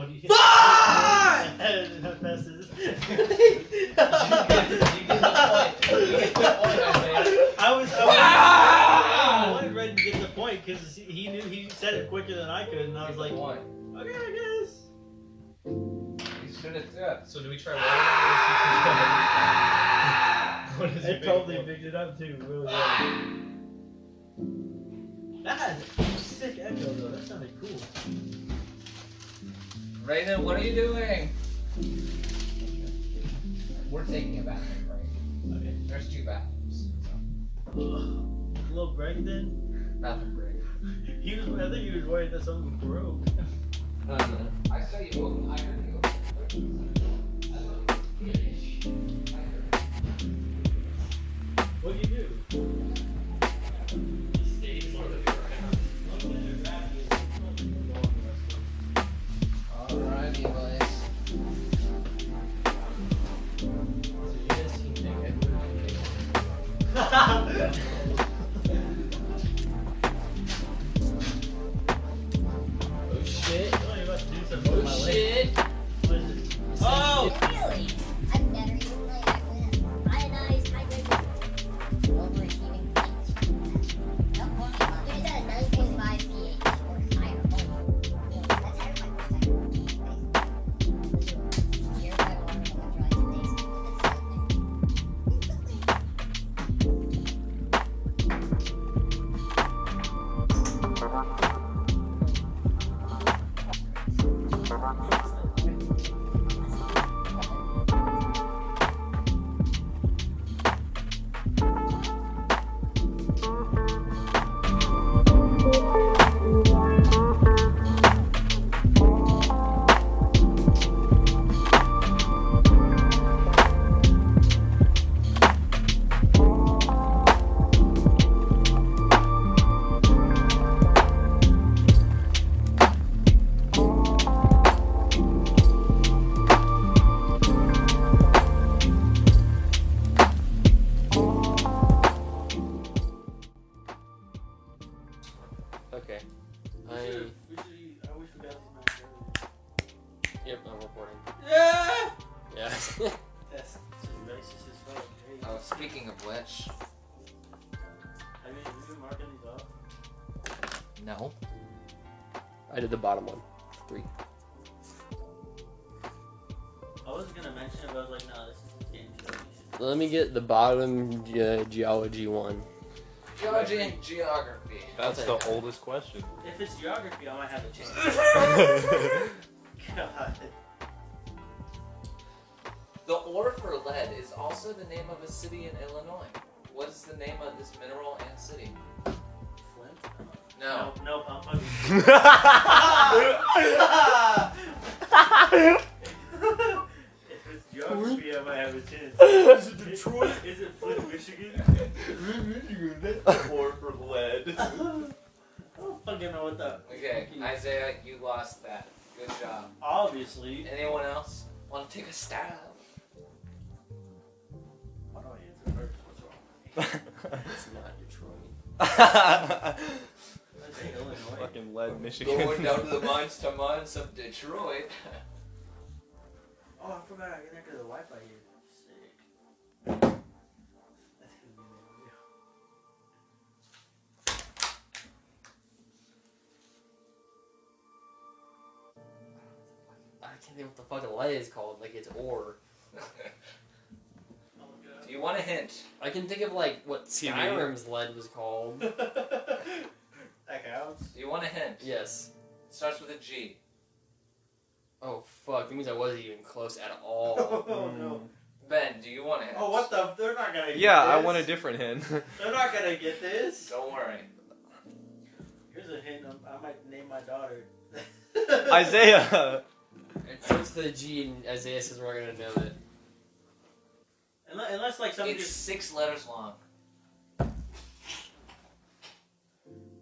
What do you? Fuck! How fast is it? You get the point, Isaiah. I wanted Red to get the point because he knew he said it quicker than I could, and I was like, okay, I guess. You should have done. So do we try one? It totally picked it up too, really well. That has a sick echo though. That sounded cool. Raiden, what are you doing? We're taking a bathroom break. Okay. There's 2 bathrooms. A little break then. Bathroom break. I think he was worried that something broke. I saw you open. I heard you open. What'd you do? He stayed for the Alrighty, boys. Oh shit! I'm about to do something with my leg. Shit! What is it? Oh! Really? I've never even played ionized hydrogen overachieving things. There's a 9.5 pH or higher. That's higher by purified water from electrolytes Okay. I wish we got these matches earlier. Yep, I'm recording. Yeah! Yeah. That's just racist as fuck. Hey, Oh, speaking of which, have you been marking these off? no. I did the bottom one. 3. I was gonna mention it, but I was like, nah, this is a game show. Let me get the bottom geology one. Geology and geography. That's I'll the take oldest question. If it's geography, I might have a chance. God. The ore for lead is also the name of a city in Illinois. What is the name of this mineral and city? Flint? No. Nope, I'm fucking. If it's geography, I might have a chance. Is it Detroit? Is it Flint, Michigan? That's the ore for lead. I don't fucking know what the. Okay, Isaiah, you lost that. Good job. Obviously. Anyone else want to take a stab? Why do I answer first? What's wrong? It's not Detroit. I say Illinois. Fucking lead, Michigan. Going down to the mines of Detroit. Oh, I forgot I connected the Wi-Fi here. Sick. That's gonna be the video. I can't think what the fuck the lead is called. Like it's ore. Do you want a hint? I can think of like what Skyrim's lead was called. That counts. Do you want a hint? Yes. It starts with a G. Oh fuck! That means I wasn't even close at all. Oh no. Ben, do you want a hint? Oh, what the? They're not gonna get Yeah, this. I want a different hint. They're not gonna get this. Don't worry. Here's a hint. I might name my daughter. Isaiah! It starts with a G, and Isaiah says we're not gonna know it. Unless like something. It's 6 letters long.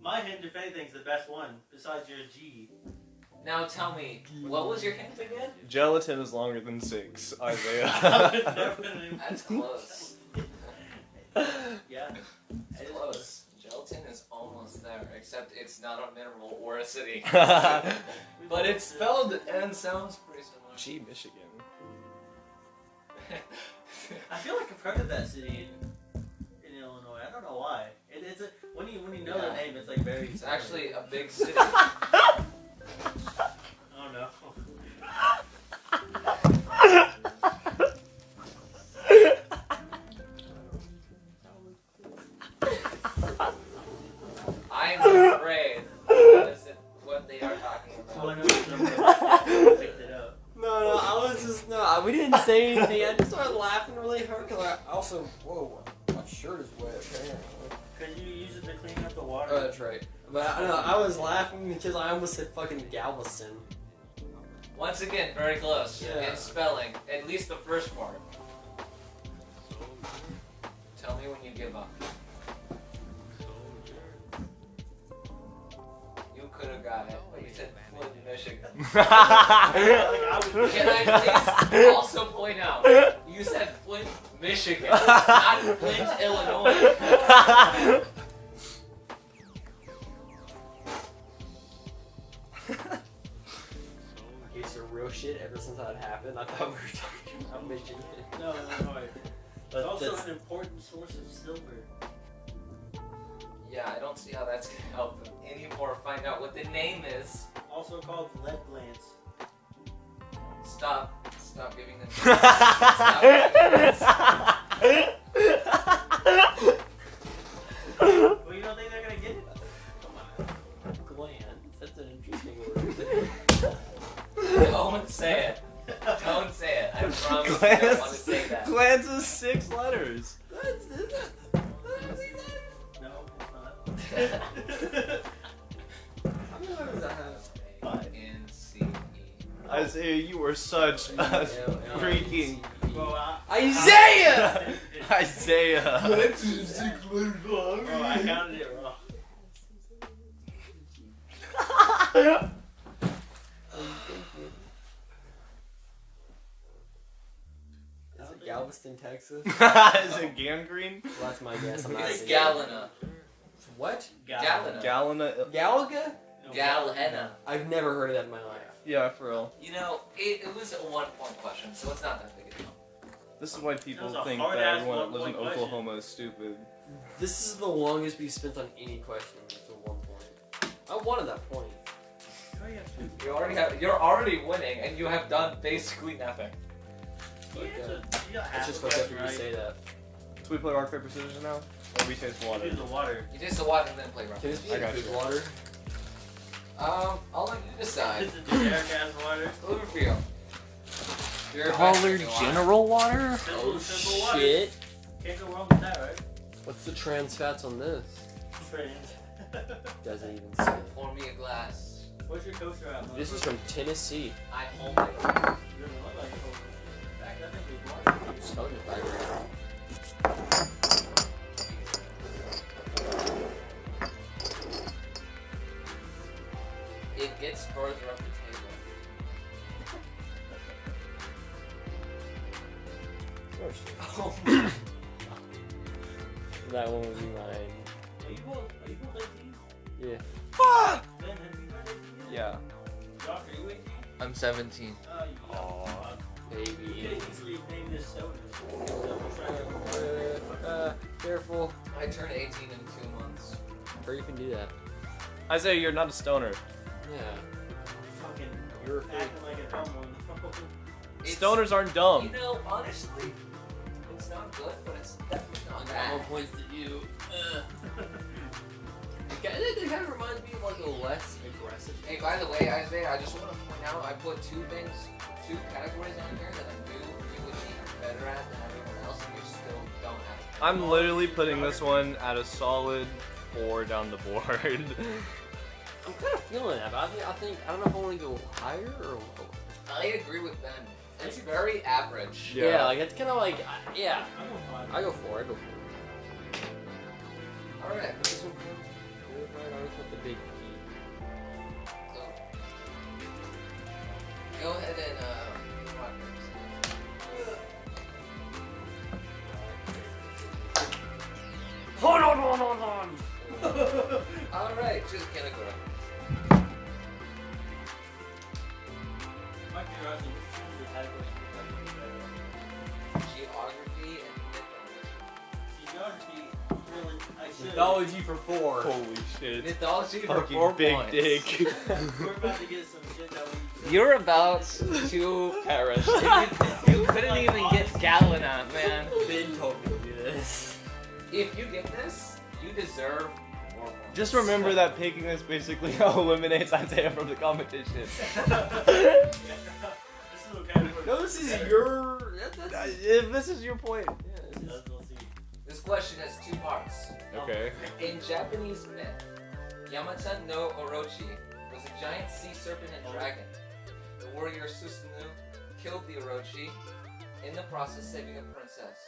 My hint, if anything, is the best one besides your G. Now tell me, what was your hint again? Gelatin is longer than 6, Isaiah. That's close. Yeah. It's close. Gelatin is almost there, except it's not a mineral or a city. But it's spelled and sounds pretty similar. Gee, Michigan. I feel like I've heard of that city in Illinois. I don't know why. It's a, when you know the name, it's like very. It's actually a big city. Oh no. I'm afraid that is what they are talking Well, I about. know somebody picked it up. No, I was just we didn't say anything. I just started laughing really hard because I also my shirt is wet apparently. Cause you use it to clean up the water. Oh, that's right. But I was laughing because I almost said fucking Galveston. Once again, very close Yeah. in spelling, at least the first part. Tell me when you give up. You could have got it, but you said Flint, Michigan. Can I please also point out, you said Flint, Michigan, not Flint, Illinois. Okay, so real shit. Ever since that happened, I thought we were talking about Michigan. No, Illinois. It's But also that's- an important source of silver. Yeah, I don't see how that's gonna help them anymore. Find out what the name is. Also called lead glance. Stop giving them. Stop giving them. Well, you don't think they're gonna get it? Come on. Glance. That's an interesting word. Don't say it. Don't say it. I promise you don't Glance. want to say that. Glance is 6 letters. No, it's not. N-C-E. Isaiah, you are such a freaking Bro, Isaiah! Isaiah. Bro, I counted it wrong. Is it Galveston, Texas? Is it gangrene? Well, that's my guess. I'm not It's saying Galena. What? Galena. Galena. Galaga? Galena. I've never heard of that in my life. Yeah, for real. You know, it was a 1-point question, so it's not that big a deal. This is why people That was a think hard that ass everyone that lives in 1-point question. Oklahoma is stupid. This is the longest we've spent on any question to 1 point. I wanted that point. You're already winning, and you have done basically nothing. It's just fucked up for you to say that. So we play rock, paper, scissors now? Or we taste water? Use the water. You taste the water and then play rock. Can this be I a got good you. water? I'll let you decide. It's a generic ass water. Over for you. You're Colored back to general water? Simple water. Shit. Can't go wrong with that, right? What's the trans fats on this? Friends. Doesn't even say. Pour me a glass. Where's your coaster at? This is from Tennessee. I hold it. You don't look like a coaster. In fact, I think it's water. Smell your vibrator. It gets further up the table. Oh, That one would be mine. Are you both 18? Yeah. Fuck! Ben, have you turned 18 yet? Yeah. Josh, are you 18? I'm 17. You Aw. You could Baby. easily name this soda. Careful. I turn 18 in 2 months. Or you can do that. Isaiah, you're not a stoner. Yeah. Fucking You're a freak. acting like a dumb one. It's- Stoners aren't dumb. You know, honestly, it's not good, but it's definitely not bad. points to you. It kind of reminds me of like a less aggressive. Hey, by the way, Isaiah, I just want to point out I put 2 categories on here that I knew you would be better at than everyone else, and you still don't have it. I'm literally putting this one at a solid 4 down the board. I'm kind of feeling that, but I don't know if I want to go higher or lower. I agree with Ben. It's very average. Yeah. Like it's kind of like yeah. I'm on 5. I go for it. Alright, But this one comes good, right? I always want the big key. so go ahead and rock, paper, scissors. Hold on. Alright. choose Kinokura. My curiosity, which one of the categories do you like better? Geography and mythology. Geography, really, I should. Mythology for 4. Holy shit. Mythology for Fucking 4 big points. dick. We're about to get some shit that we. You're about to Perish. You couldn't even get Gallon out, man. Ben told me to do this. If you get this, you deserve more points. Just remember that picking this basically eliminates Isaiah from the competition. This is okay. No, this is your. That's, If this is your point. yeah, this is, We'll see. This question has 2 parts. Okay. In Japanese myth, Yamata no Orochi was a giant sea serpent and dragon. The warrior Susanoo killed the Orochi, in the process saving a princess,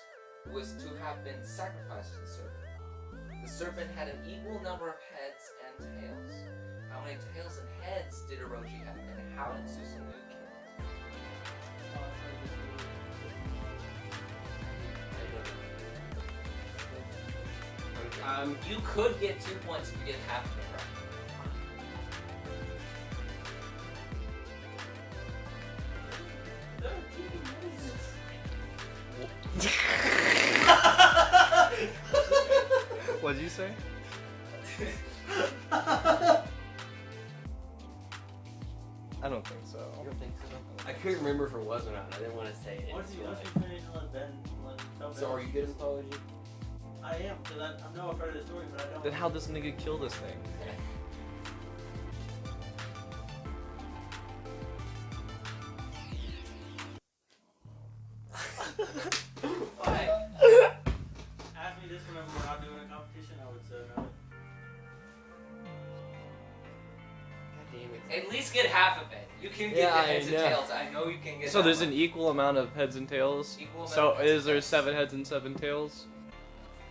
who was to have been sacrificed to the serpent. The serpent had an equal number of heads and tails. How many tails and heads did Orochi have, and how did Susanoo kill it? You could get 2 points if you get half of it right. What'd you say? I don't think so. I don't think so. I couldn't remember if it was or not. I didn't want to say it. Once you finish, let Ben tell Ben. So are you good in mythology? I am, because I'm no afraid of the story, but I don't. Then how does nigga kill this thing? Fine. Ask me this whenever we're not doing a competition, I would say no. God damn it. At least get half of it. You can get Yeah, the heads I and know. tails. I know you can get So that there's one. an equal amount of heads and tails? Equal amount So of heads is and there tails. 7 heads and 7 tails?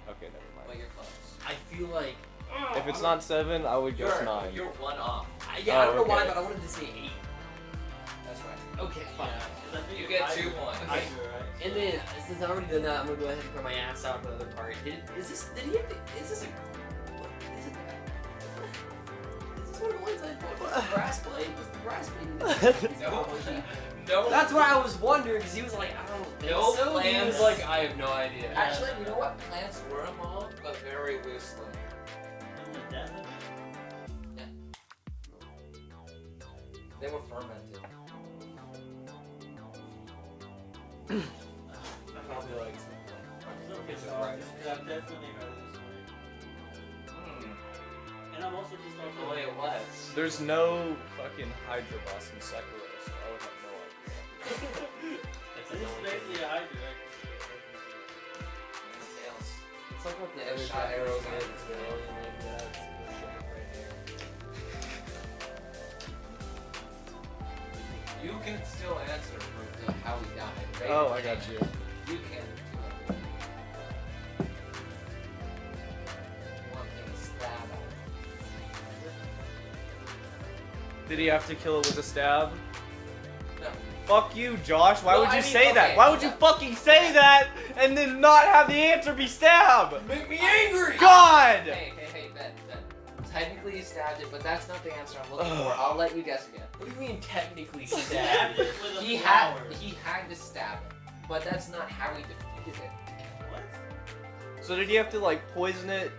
Okay, never But mind. you're close. I feel like. If it's not 7, I would guess 9. You're 1 off. Yeah, I don't know okay. why, but I wanted to say 8. That's right. Okay, fine. Because I think You it's get Hydra. 2 points. Hydra, right? And then, since I've already done that, I'm gonna go ahead and throw my ass out for the other part. Did he have to, is this a, what, is it, is this one of the ones I put? Was the brass plate? Was the brass plate? No. No. That's what I was wondering, because he was like, I don't think No so. He was plans. like, I have no idea. Actually, you know what? Plants were involved, but very loosely. And the death of it? They were fermented. Probably like It's okay, It's so right. because I've definitely heard of this story. And I'm also just not The way it was. There's no fucking Hydra boss in Sekiro, so I would have no idea. It's This is basically a Hydra, right? Tails. It's like what the Yeah, other shot guy arrows did, in. it's the alien like that. It's bullshit right there. You can still answer for how we died. Right? Oh, I got you. You can. You want me to stab Did he have to kill it with a stab? No. Fuck you, Josh. Why Well, would you I mean, say that? okay, Why would you yeah. fucking say that and then not have the answer be stab? Make me angry! God! Hey, Ben. Technically you stabbed it, but that's not the answer I'm looking for. I'll let you guess again. What do you mean technically Stabbed stabbed? it with a He flower. had to stab it, but that's not how he defeated it. What? So did he have to like poison it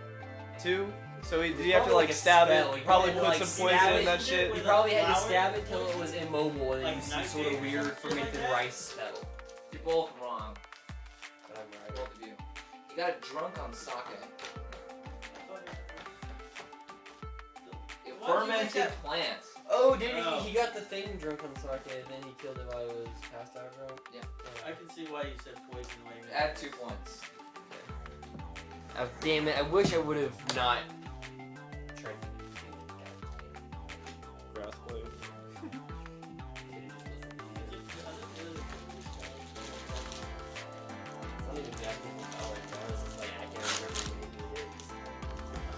too? So did he have to Probably like like a stab spell. it? He Probably had to, put like, some stab poison in it that with shit. You a probably had to flower? stab it till it was immobile and then Like you see nightshade sort or of weird something like fermented that? rice spell. You're both wrong, But I'm right. both of you. You got drunk on sake. It Why do you think fermented that- plants. Oh, did Oh. he? He got the thing drunk on sake and then he killed it while he was passed out drunk? Yeah. I can see why you said poison later. Add 2 points. Oh, damn it, I wish I would have not tried to Grass blade.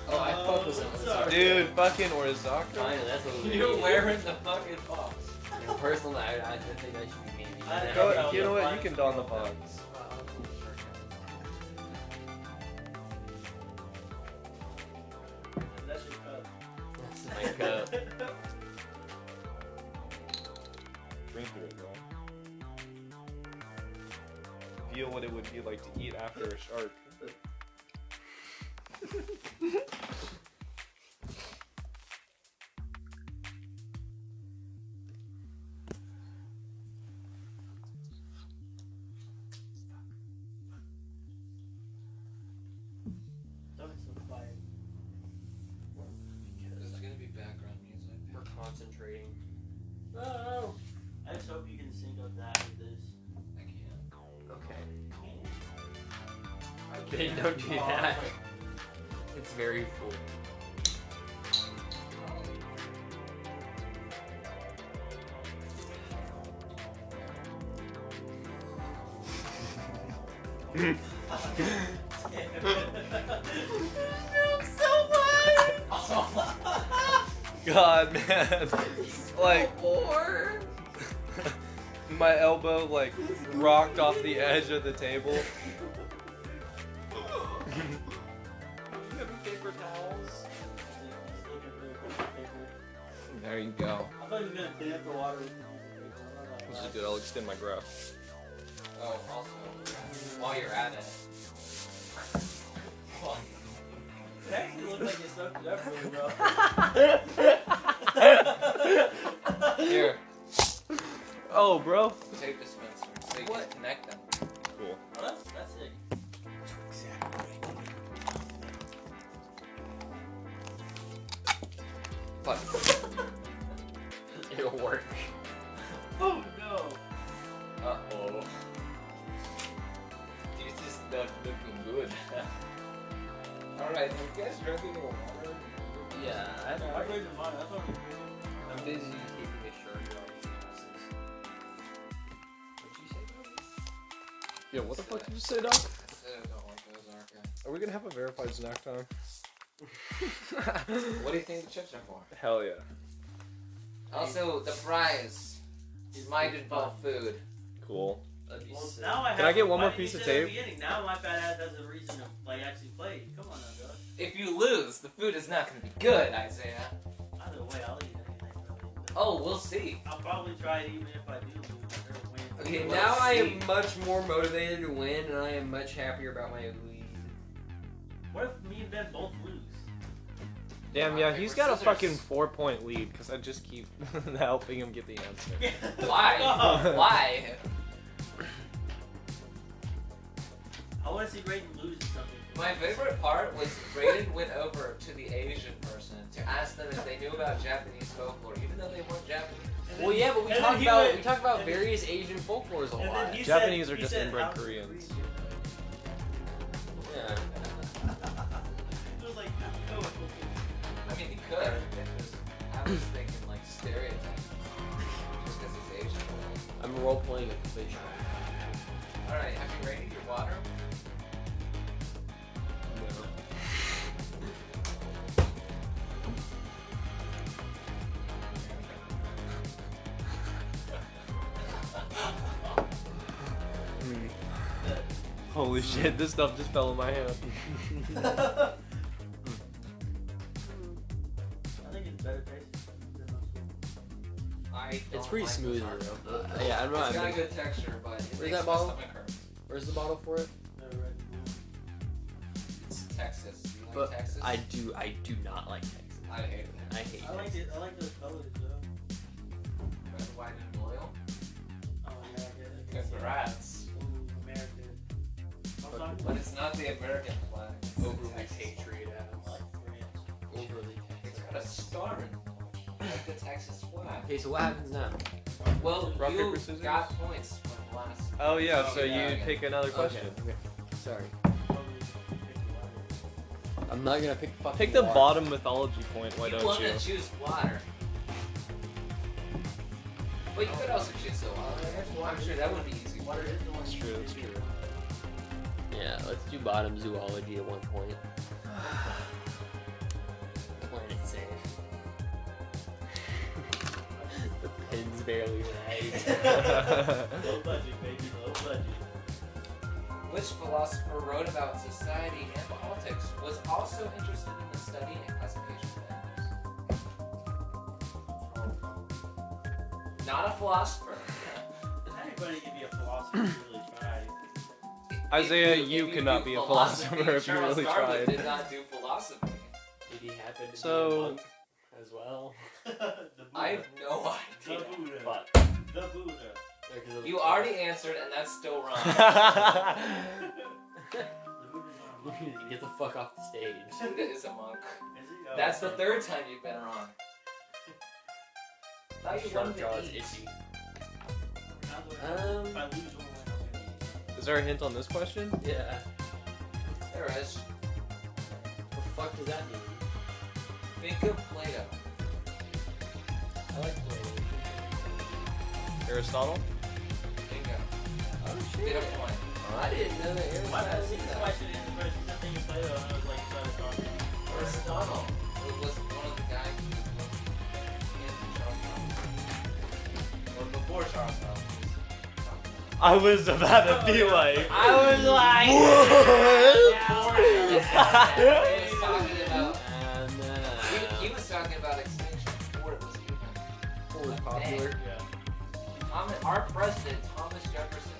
Oh, I fuck with him. sorry. Dude, fucking Orizaka. Fine, that's what we You're wearing the fucking box. Personally, I think I should be maybe. I Go, know. you know what? You can don the box. That's your cut. it, bro. Feel what it would be like to eat after a shark. That was so quiet. There's gonna be background music. We're concentrating. Oh. I just hope you can sync up that with this. I can't. Okay. Don't do that. It's very full. God, man. Like, Or my elbow, like, rocked off the edge of the table. paper towels. There you go. I thought he was gonna clean up the water with This is good. I'll extend my graph. Oh, also, while you're at it. It actually looks like you soaked it up really well. Here, Oh, bro. tape dispenser, so you What? can connect them. Cool. Oh, that's it. But It'll work. Oh no. uh-oh. This is not looking good. Alright, you guys drinking more water? Yeah, I'm raising mine. That's what I'm doing. I'm busy keeping a shirt on these glasses. What'd you say, Bobby? Yeah, what the fuck did you say, Doc? I said I don't like those Arca. Are we gonna have a verified snack time? What do you think the chips are for? Hell yeah. Also, the fries might involve food. Cool. That'd be Well, sick. now I have. Can I get one why more didn't you piece of say at the tape? beginning? Now my fat ass has a reason to like actually play. Come on now, Josh. If you lose, the food is not going to be good, Isaiah. Either way, I'll eat anything. Really. Oh, we'll see. I'll probably try it even if I do lose or win. Okay, Let's now I see. am much more motivated to win, and I am much happier about my lead. What if me and Ben both lose? Damn, yeah, Okay, he's we're got a scissors. fucking 4-point lead because I just keep helping him get the answer. Why? Oh. Why? I want to see Brayden lose something. My favorite part was Brayden went over to the Asian person to ask them if they knew about Japanese folklore, even though they weren't Japanese. And Well, yeah, but we and talk then he about went- we talk about and then- various Asian folklores a and then lot. he Japanese said- are he just said inbred how to Koreans. read, Yeah. It was like, no. I mean, he could. I was thinking, like, stereotype. Just because he's Asian. I'm role playing a fish. Alright, have you rated your water? Holy shit, this stuff just fell in my hand. I think it's better taste than most. I don't It's pretty like smooth those though. Arca. Yeah, I'm not. It's got a good texture, but it Where's makes that my bottle? stomach hurt. Where's the bottle for it? Never read it. It's Texas. Do you like But Texas? I do not like Texas. I hate it. I hate I like Texas. it. I like those colors though. Red, white, and loyal. Oh yeah, I get it. Congrats. Ooh, American. I'm sorry. But it's not the American flag. It's the Overly Texas. patriot I like France. Overly It's got a star in it. Like the Texas flag. Okay, so what happens now? Well, Rock, you paper, scissors? got points from last. Oh yeah, Oh, so yeah, you yeah. pick another question. Okay. Sorry. Probably pick the water. I'm not gonna pick fucking Pick the water. bottom mythology point, why You don't want you? to choose water. But you could also choose the water. I'm sure that would be easy. Water is the one. That's true, that's true. Yeah, let's do bottom zoology at one point. Planet safe. The pin's barely right. Low budget, baby. Low budget. Which philosopher wrote about society and politics was also interested in the study and classification of animals? Not a philosopher. Anybody can be a philosopher if you really try. Isaiah, If you cannot do be a philosophy, philosopher if you Charles really Darwin tried. did not do philosophy. Did he happen to So- be a monk as well? The Buddha. I have no The idea. Buddha. But The Buddha. You already answered, and that's still wrong. The Buddha's not a monk. Get the fuck off the stage. Buddha is a monk. Is he? Oh, That's the okay. third time you've been wrong. Thought you Sharp wanted jaw to is eat. itchy. How do I- Um, If I lose or win, I'm gonna eat. Is there a hint on this question? Yeah. There is. What the fuck does that mean? Think of Plato. I like Plato. Aristotle? Bingo. Oh Get a point. I didn't know that Why Aristotle not? was See, this is why I should answer first. You said think of Plato, and I was like, trying to talk. Aristotle was one of the guys who was in Charles Darwin. Or before Charles Darwin. I was about to be like, I was like, He was talking about. And, He was talking about extinction before it was even. Ford popular. Our president, Thomas Jefferson,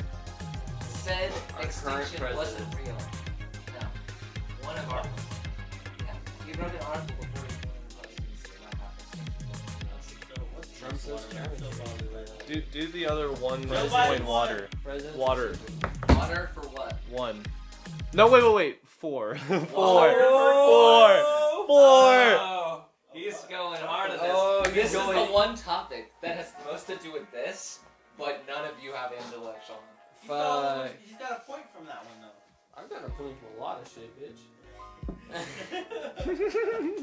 said Our extinction current wasn't real. No. One of our. Yeah. He wrote an article before he became the presidency about that. Trump says do the other one Joe minus Biden point water. President. Water. Water for what? 1. No, wait. 4. 4. 4. Oh, he's going hard at this. Oh, This he's is going- the one topic that has the most to do with this, but none of you have intellectual. He's got a point from that one, though. I've got a point from a lot of shit, bitch.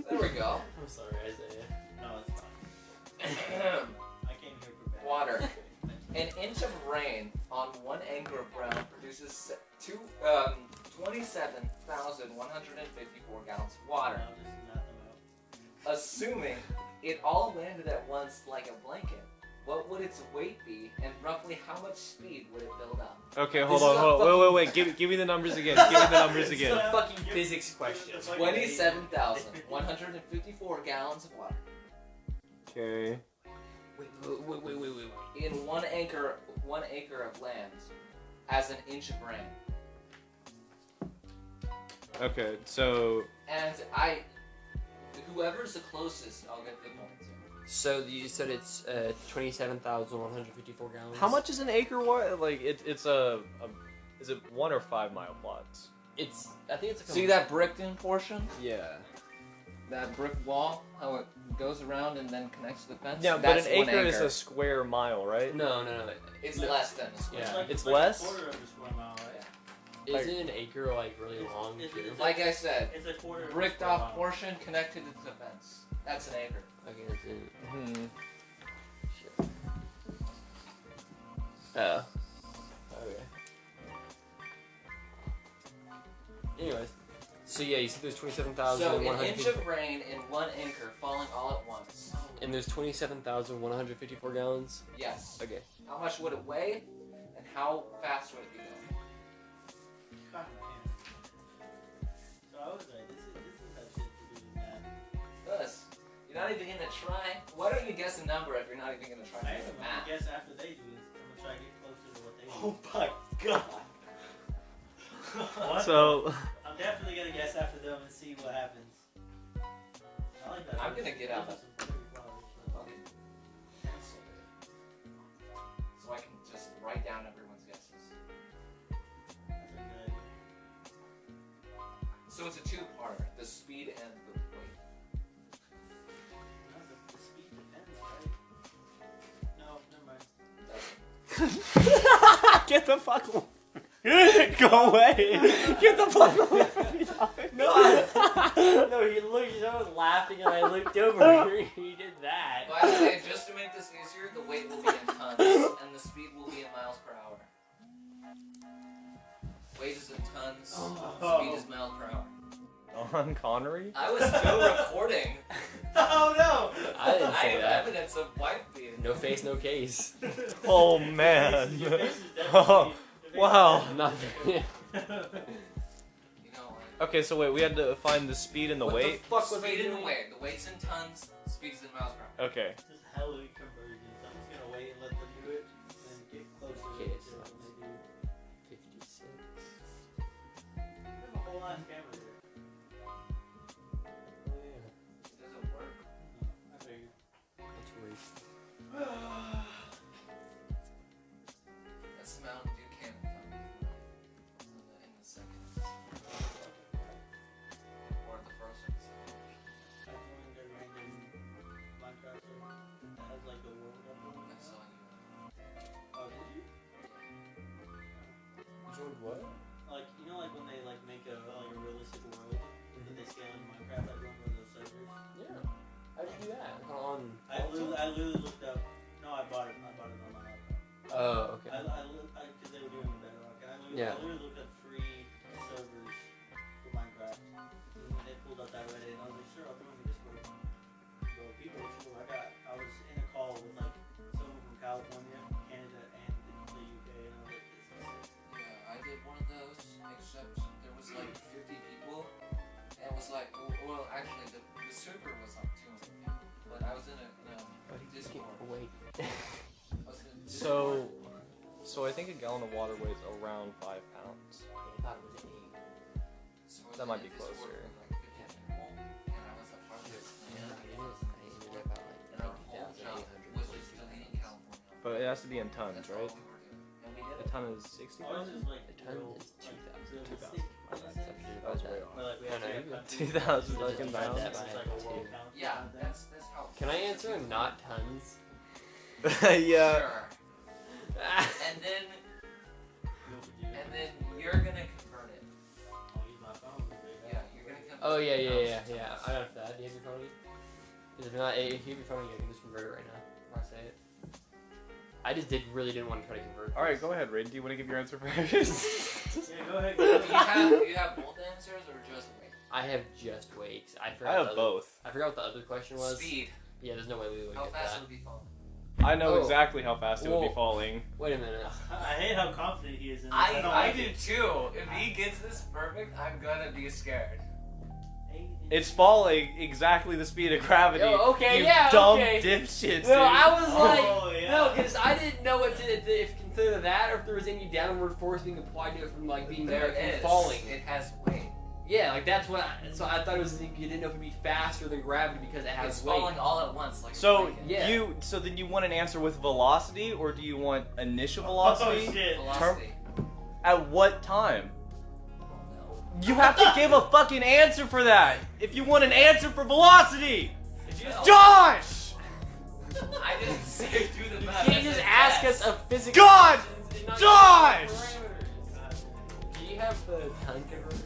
There we go. I'm sorry, Isaiah. No, it's fine. I came here prepared. Water. An inch of rain on 1 acre of ground produces 27,154 gallons of water. No, this is nothing else. Assuming it all landed at once like a blanket, what would its weight be, and roughly how much speed would it build up? Okay, This hold is a on. Wait. Give me the numbers again. Give me the numbers It's again. a fucking physics question. 27,154 gallons of water. Okay. Wait. In 1 acre of land, as an inch of rain. Okay, so And whoever's the closest, I'll get the points. So you said it's 27,154 gallons. how much is an acre? What? Like it's is it 1 or 5 mile plots? I think it's. See that bricked in portion? Yeah. That brick wall? How it goes around and then connects to the fence? Yeah, but That's an 1 acre is a square mile, right? No. It's less than a square. Yeah. It's like less? a quarter of a square mile, right? Isn't an acre like really long it's- too? it's- Like I said, It's a quarter of a bricked square off mile. portion connected to the fence. That's an acre. Okay, that's it. Hmm. Oh. Okay. Anyways, so yeah, you said there's 27,000. So an inch of rain in 1 acre falling all at once. And there's 27,154 gallons. Yes. Okay. How much would it weigh, and how fast would it be going? God, man. So I was like, this is how shit to do with that. Thus, you're not even gonna try. Why don't you guess a number if you're not even gonna try I to do am the gonna math? guess after they do this. I'm gonna try to get closer to what they do. my god. What? So I'm definitely gonna guess after them and see what happens. I like that. I'm gonna get out Those are some pretty flowers. Fucking pencil it. So I can just write down everyone's guesses. That's a good idea. So it's a two-parter: the speed and the weight. No, the speed depends, right? No, never mind. get the fuck away. Go away. Get the fuck away. No, he's always laughing, and I looked over. He did that. By the way, just to make this easier, the weight will be in tons, and the speed will be in miles per hour. Weight is in tons, speed is miles per hour. On Connery? I was still recording. Oh no! I didn't I say have that. evidence of wife beating. No face, no case. Oh man. Your face is Oh, definitely- wow. Nothing. You know what? Okay, so wait, we had to find the speed and the What weight. the fuck was speed and weight? The weight's in tons, speed's in miles per hour. Okay. Just hella conversions. I'm just gonna wait and let them do it and then get closer. Okay, Mountain Dew can from in the second or the first episode. I joined the random Minecraft server that has like a world up on I it. saw you. Oh, did you? Joined what? Like, you know, like when they like make a realistic world that they scale in Minecraft, I joined one of those servers. Yeah. How'd you do that? On. I literally looked up. No, I bought it. I bought it on my laptop. Oh, okay. Because they were doing the Bedrock, and I literally looked up free servers for Minecraft. And when they pulled up that Reddit, and I was like, sure, I'll join the Discord. So people, sure. I was in a call with like someone from California, Canada, and the UK, and I was like, this is sick. Yeah, I did one of those, except there was like 50 people, and it was like, well, actually, the server was like 200 people, but I was in a Discord. Wait. I was in a Discord. So I think a gallon of water weighs around 5 pounds. I thought it was 8. So I was That in might a be Discord closer. with like 50 people, and I was a part of this. Yeah, it is. I ended up at And our whole job was just deleting California. But it has to be in tons, That's right? all we were doing. And we did A it. ton is 60 Ours pounds? is like A ton real, is 2,000. like, 2,000. realistic. My bad, so I should have That was done way that. off. Where like we No, have no, to you got 2,000 Just fucking divide pounds. that It's by like a world 2. count. Yeah, that's how. Can I answer not tons? Yeah. Sure. And then you're gonna convert it. I'll use my phone. Yeah, you're gonna convert. Oh yeah, pounds to yeah. tons. I got that. Do you have your phone? Because if not, if you have your phone, you can just convert it right now. If I say it. I just really didn't want to try to convert. Alright, go ahead, Raiden. Do you want to give your answer first? Yeah, go ahead. You have both answers or just weight? I have just weights. I I forgot. have the other- both. I forgot what the other question was. Speed. Yeah, there's no way we would How get fast that. would it be falling? I know Oh. exactly how fast it would Whoa. be falling. Wait a minute. I hate how confident he is in this. I don't like do it. too. If he gets this perfect, I'm gonna be scared. It's falling exactly the speed of gravity. Yo, okay, you yeah, dumb okay. dipshit, dude. No, I was like, Oh, yeah. no, because I didn't know what to if consider that or if there was any downward force being applied to it from like being There from is. falling. It has weight. Yeah, like that's what. So I thought it was you didn't know if it'd be faster than gravity because it has It's weight. falling all at once. Like So a blanket. Yeah. so then you want an answer with velocity, or do you want initial Oh velocity? shit. Velocity. At what time? No. You have to give a fucking answer for that. If you want an answer for velocity, No. Josh! I didn't say do the You math. can't I just said ask yes. us a physics. God! questions and not Josh! give us parameters. Do you have the time converter?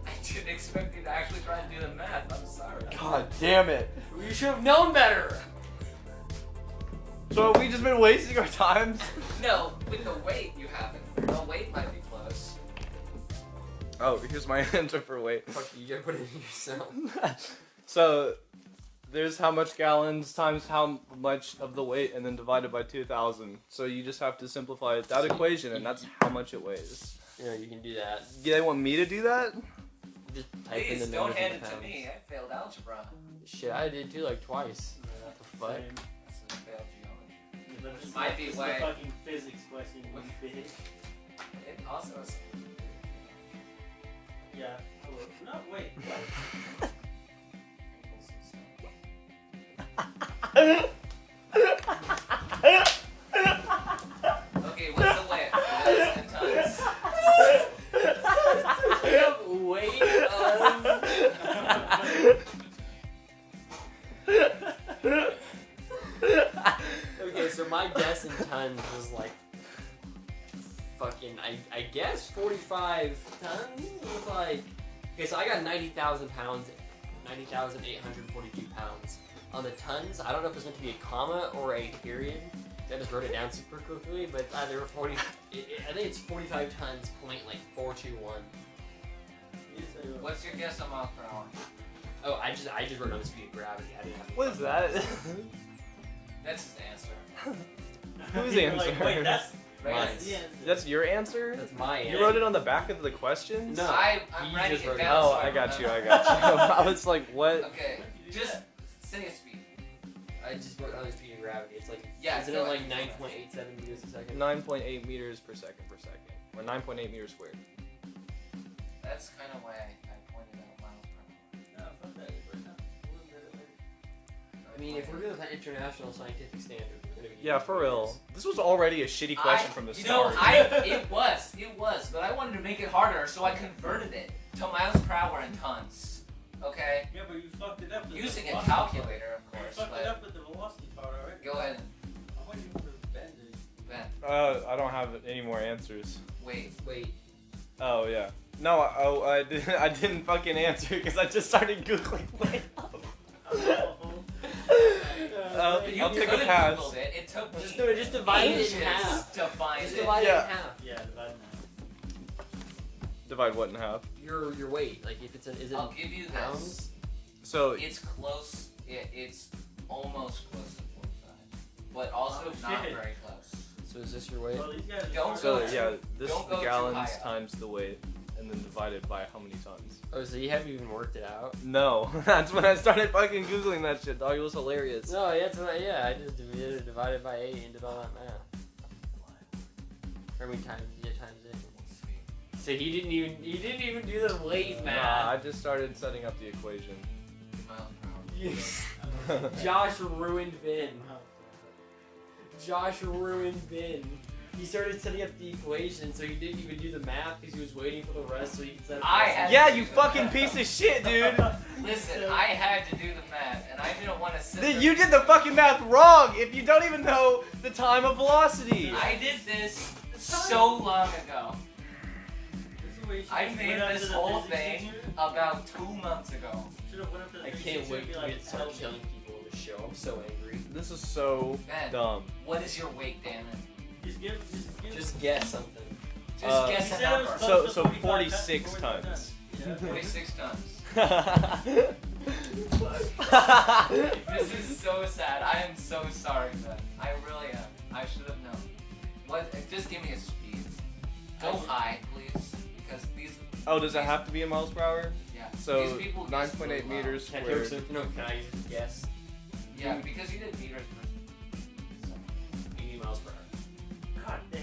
I didn't expect you to actually try and do the math. I'm sorry. God damn it. You should have known better. So have we just been wasting our time? No, with the weight you haven't. The weight might be close. Oh, here's my answer for weight. Fuck you, gotta put it in yourself. So there's how much gallons times how much of the weight and then divided by 2,000. So you just have to simplify that equation and that's how much it weighs. Yeah, you can do that. Yeah, they want me to do that? Just type in Please the don't numbers hand in it to pounds. me. I failed algebra. Shit, I did too, like twice. What the fuck? That's a failed geometry. This might be is why- the fucking physics question, you bitch. It also is. Yeah. Oh, no, wait. What? Okay, what's the weight? That's in tons. Weight Okay, so my guess in tons was like fucking I guess 45 tons was like okay, so I got 90,000 pounds, 90,842 pounds. On the tons, I don't know if it's meant to be a comma or a period. I just wrote it down super quickly, but it's either 40. I think it's 45 tons, point like 421. What's your guess on miles per hour? Oh, I just wrote down the speed of gravity. I didn't have to. What is that? That's his answer. Whose You're answer? Like, wait, that's Mine. the answer. That's your answer? That's my answer. You wrote it on the back of the questions? No. I'm he writing just it wrote it. down. Oh, so I got you, remember. I was like, what? Okay, When did you do just that? say a speed. I just wrote down the speed of gravity. It's like Yeah, isn't go it like ahead. 9.87 meters a second? 9.8 meters per second, or 9.8 meters squared. That's kind of why I pointed out miles per hour. No, fuck that. We're not- we'll do it later. mean, if we're doing an international scientific standard, we're gonna be Yeah, for real. This was already a shitty question from the You know, start. it was, but I wanted to make it harder, so I converted it to miles per hour and tons. Okay? Yeah, but you fucked it up. With Using the a velocity calculator, of part. course, You fucked it but up with the velocity part already. go ahead, I'm waiting for Ben to... Ben. I don't have any more answers. Wait. Oh yeah. No, I didn't fucking answer because I just started googling. You I'll take a could've pass. Googled it. It took Just do it. Just divide it in ages half. to find Just it. divide it Yeah. in half. Yeah, divide now. Divide what in half? Your weight. Like if it's an is it I'll give you this. pounds? So It's close. It's almost close to 45, but also Oh, not shit. very close. So is this your weight? Well, these guys are Don't so go too- yeah, this is don't the go too gallons high up. times the weight, and then divided by how many tons. Oh, so you haven't even worked it out? No, that's when I started fucking googling that shit. Dog, it was hilarious. No, yeah, I just divided by 8 and did all that math. How many times did you times it? So he didn't even do the weight Nah, math. I just started setting up the equation. Miles per hour. Josh ruined Ben. Josh ruined Ben. He started setting up the equation, so he didn't even do the math because he was waiting for the rest so he could set up. I the had- Yeah, you fucking piece of shit, dude. Listen, I had to do the math, and I didn't want to sit there. You did the fucking math wrong if you don't even know the time of velocity. I did this so long ago. This is where you should I just made went up this to the whole physics thing teacher. about 2 months ago. Should've went up to the I physics can't teacher wait and be to like, get start "Tell me." killing people in the show. I'm so angry. This is so Ben, dumb. what is your weight, damn it? Just give. Just guess something. Just guess He a said it was number. close to So 45 46 45 tons. Yeah. 46 tons. This This is so sad. I am so sorry, Ben. I really am. I should have known. What? Just give me a speed. Go high, please, because these. Oh, does it have to be in miles per hour? Yeah. So these people guess 9.8 really low. meters Can I squared. can I just guess? Yeah, because you did meters per. 80 miles per hour. God damn.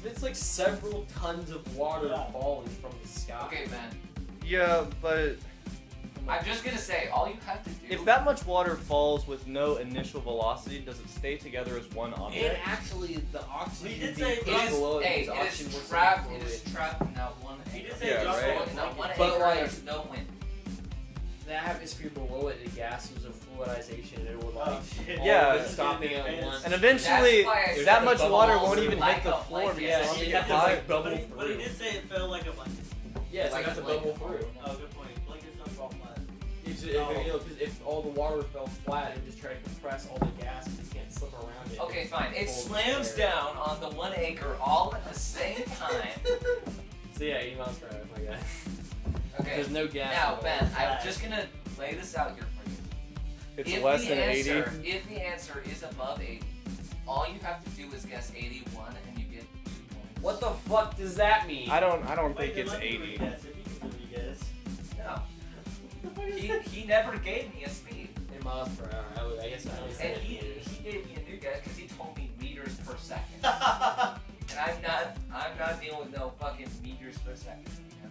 It's like several tons of water Yeah. falling from the sky. Okay, Ben. Yeah, but I'm just gonna say, all you have to do. if that much water falls with no initial velocity, does it stay together as one And object? actually, the oxygen We did being say- It pushed is, below hey, because it oxygen is was trapped. below It is it. trapped in that one He acre. did say Yeah, drop right. it In that one But acre, like- there's no wind. The atmosphere below it, the gas was a fluidization, and it would like Oh shit. all Yeah. of it stopping at once. And eventually, That's why I that said much the water bubbles won't are even like hit the a floor blanket. because Yeah, it's you get have to, high. like, bubble But he through. did say it felt like a blanket. Yeah, so I Like got to a blanket. bubble through. Oh, good point. Blankets don't fall flat. It's, because if all the water fell flat, it would just try to compress all the gas, and you can't slip around it. Okay, fine. It Full slams air. down on the 1 acre all at the same time. So yeah, 80 miles per hour, my guy. Okay. There's no gas. Now, at all. Ben, I'm just gonna lay this out here for you. It's If less the than 80. answer, If the answer is above 80, all you have to do is guess 81, and you get 2 points. What the fuck does that mean? I don't Wait, think it's let me 80. re-guess. If you can re-guess. No. He never gave me a speed, In miles per hour. I guess I only said and it he meters. gave me a new guess because he told me meters per second. And I'm not dealing with no fucking meters per second. You know?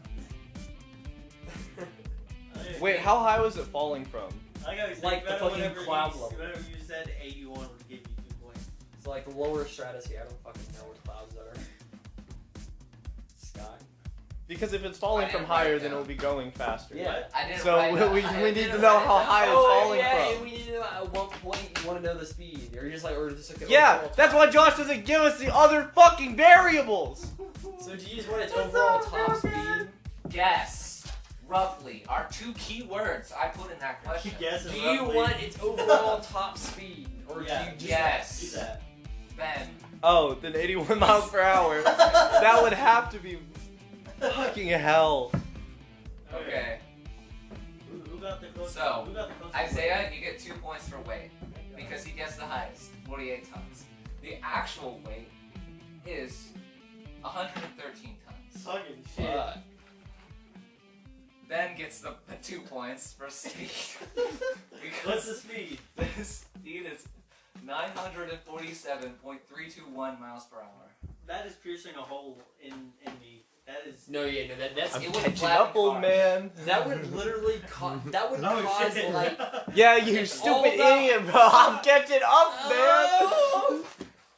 Wait, how high was it falling from? I got Like the fucking cloud level. Whatever you said, 81 would give you 2 points. It's like the lower stratosphere. I don't fucking know where clouds are. Sky. Because if it's falling I from didn't write higher, it then down. it'll be going faster. Yeah. I didn't So write that. we I need didn't to know write how that high down. it's falling yeah, from. we need to know at what point you want to know the speed, or just like an Yeah, overall that's top. why Josh doesn't give us the other fucking variables. So do you just want its overall top speed? Guess, roughly, are 2 key words I put in that question. Guess Do it you roughly. want its overall top speed, or Yeah, do you just yes. Do that. Ben, Oh, then 81 miles per hour. That would have to be fucking hell. okay. Who got the closest? So, Who got the closest? Isaiah, you get 2 points for weight because he guessed the highest, 48 tons. The actual weight is 113 tons. Fucking shit. Fuck. Ben gets the 2 points for speed. What's the speed? The speed is 947.321 miles per hour. That is piercing a hole in me That is. No, yeah, no, that's I'm it would catching flatten up, old cars. man. That would literally cause. That would Oh cause shit! like. Yeah, you It's stupid all about- idiot, bro. I'm catching up, man. Oh!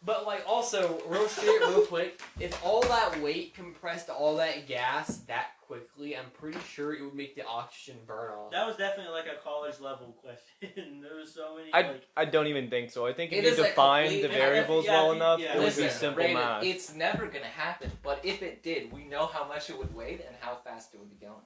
But like also, real shit, real quick, if all that weight compressed all that gas that quickly, I'm pretty sure it would make the oxygen burn off. That was definitely like a college level question. There was so many. I don't even think so. I think if It you is a define complete- the variables yeah, well if you- enough, yeah, it would be Listen, simple Brandon, math. it's never gonna happen. But if it did, we know how much it would weigh and how fast it would be going.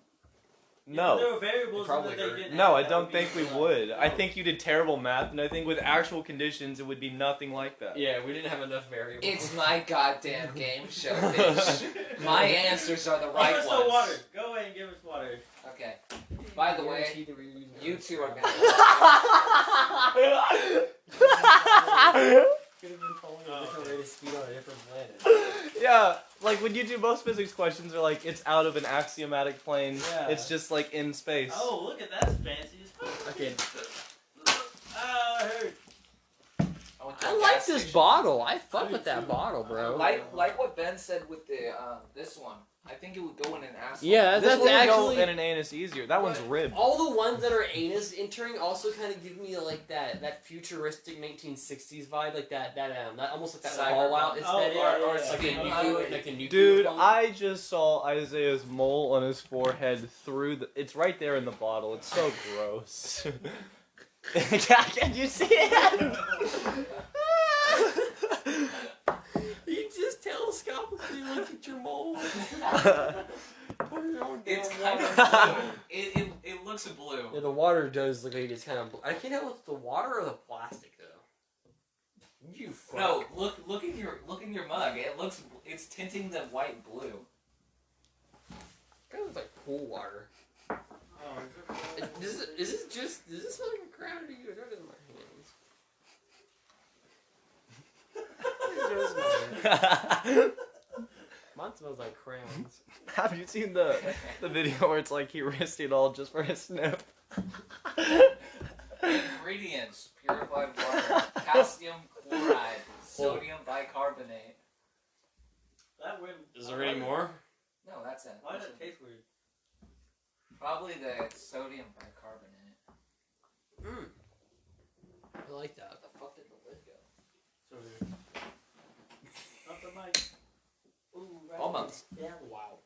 No. There were variables Probably that they hurt. didn't No, have I that don't would be think we a lot. would. I No. think you did terrible math, and I think with actual conditions, it would be nothing like that. Yeah, we didn't have enough variables. It's my goddamn game show, bitch. My answers are the Give right us ones. the water. Go away and give us water. Okay. By the way, you two are gonna. Could have been following a different rate of speed on a different planet. Yeah, like when you do most physics questions, are like it's out of an axiomatic plane. Yeah. It's just like in space. Oh, look at that fancy as fuck. Okay. Oh, it hurt. went to I a like gas this station. bottle. I I fuck do with that too. bottle, bro. Like what Ben said with the this one. I think it would go in an asshole. Yeah, This that's one would go actually in an anus easier. That one's ribbed. all the ones that are anus entering also kind of give me like that futuristic 1960s vibe, like that almost like that Cyberpunk. Fallout Oh, aesthetic, yeah, yeah, or yeah. like a nuclear Dude, pump. I just saw Isaiah's mole on his forehead through the. It's right there in the bottle. It's so gross. Can you see it? You just telescopically look at your mole. It's kind of blue. It looks blue. Yeah, the water does look like it's kind of. I can't tell if it's the water or the plastic though. You fuck. No, look in your mug. It's tinting the white blue. Kind of looks like pool water. Oh, Does this smell like a crown to you? Or is it in my hands? Mine smells like crayons. Have you seen the video where it's like he risked it all just for a sniff? Ingredients: purified water, calcium chloride, sodium bicarbonate. that weird. Is there any more? No, that's it. Why does it taste weird? Probably the sodium bicarbonate. I like that. Where the fuck did the lid go? So weird. Up the mic. Ooh, right. Almost. Yeah. Wow.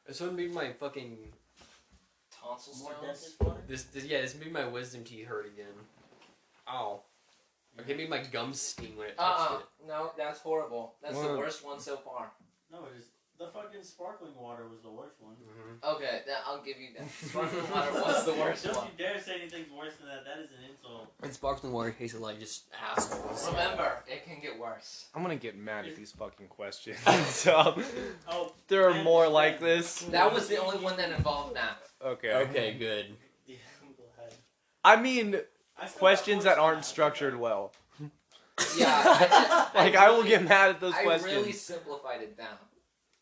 This one made my fucking Tonsil More stones. dentist water. this made my wisdom teeth hurt again. Ow. Okay, it made my gums sting when it touched it. No, that's horrible. That's the What? worst one so far. No, it is. The fucking sparkling water was the worst one. Okay, I'll give you that. Sparkling water was the worst Don't one. you dare say anything's worse than that. That is an insult. And sparkling water tasted like just assholes. Remember, it can get worse. I'm gonna get mad at these fucking questions. So, Oh, there are man, more man. like this. That was the only one that involved nap. Okay. Okay, good. Yeah, I'm glad. I mean, I still questions got that aren't points structured well. Yeah, Like, I will get mad at those I questions. really simplified it down.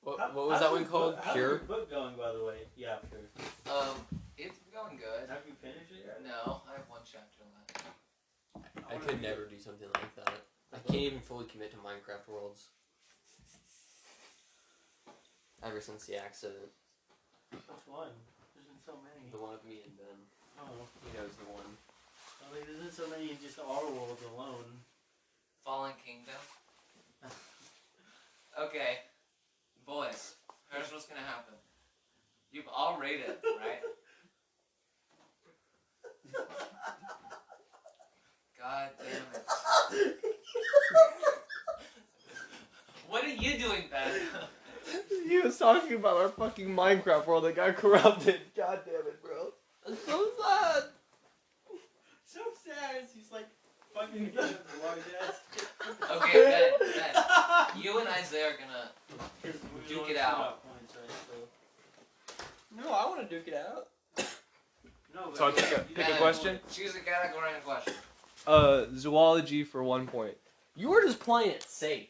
What How's was that your one called? book- how's Pure? your book going, by the way? Yeah, Pure. It's going good. Have you finished it yet? No, I have one chapter left. I could never do something like that. I can't even fully commit to Minecraft worlds. Ever since the accident. Which one? There's been so many. The one of me and Ben. Oh, He knows the one. I mean, there's been so many in just our world alone. Fallen Kingdom. Okay, boys, here's what's gonna happen. You've all rated, right? God damn it. What are you doing, Ben? He was talking about our fucking Minecraft world that got corrupted. God damn it, bro. That's so sad. So sad. He's like fucking large ass. Okay, Ben, you and Isaiah are gonna duke it out. Points, right? No, I want to duke it out. No, but So I pick a Ben, question. Choose a category and a question. Zoology for 1 point. You were just playing it safe.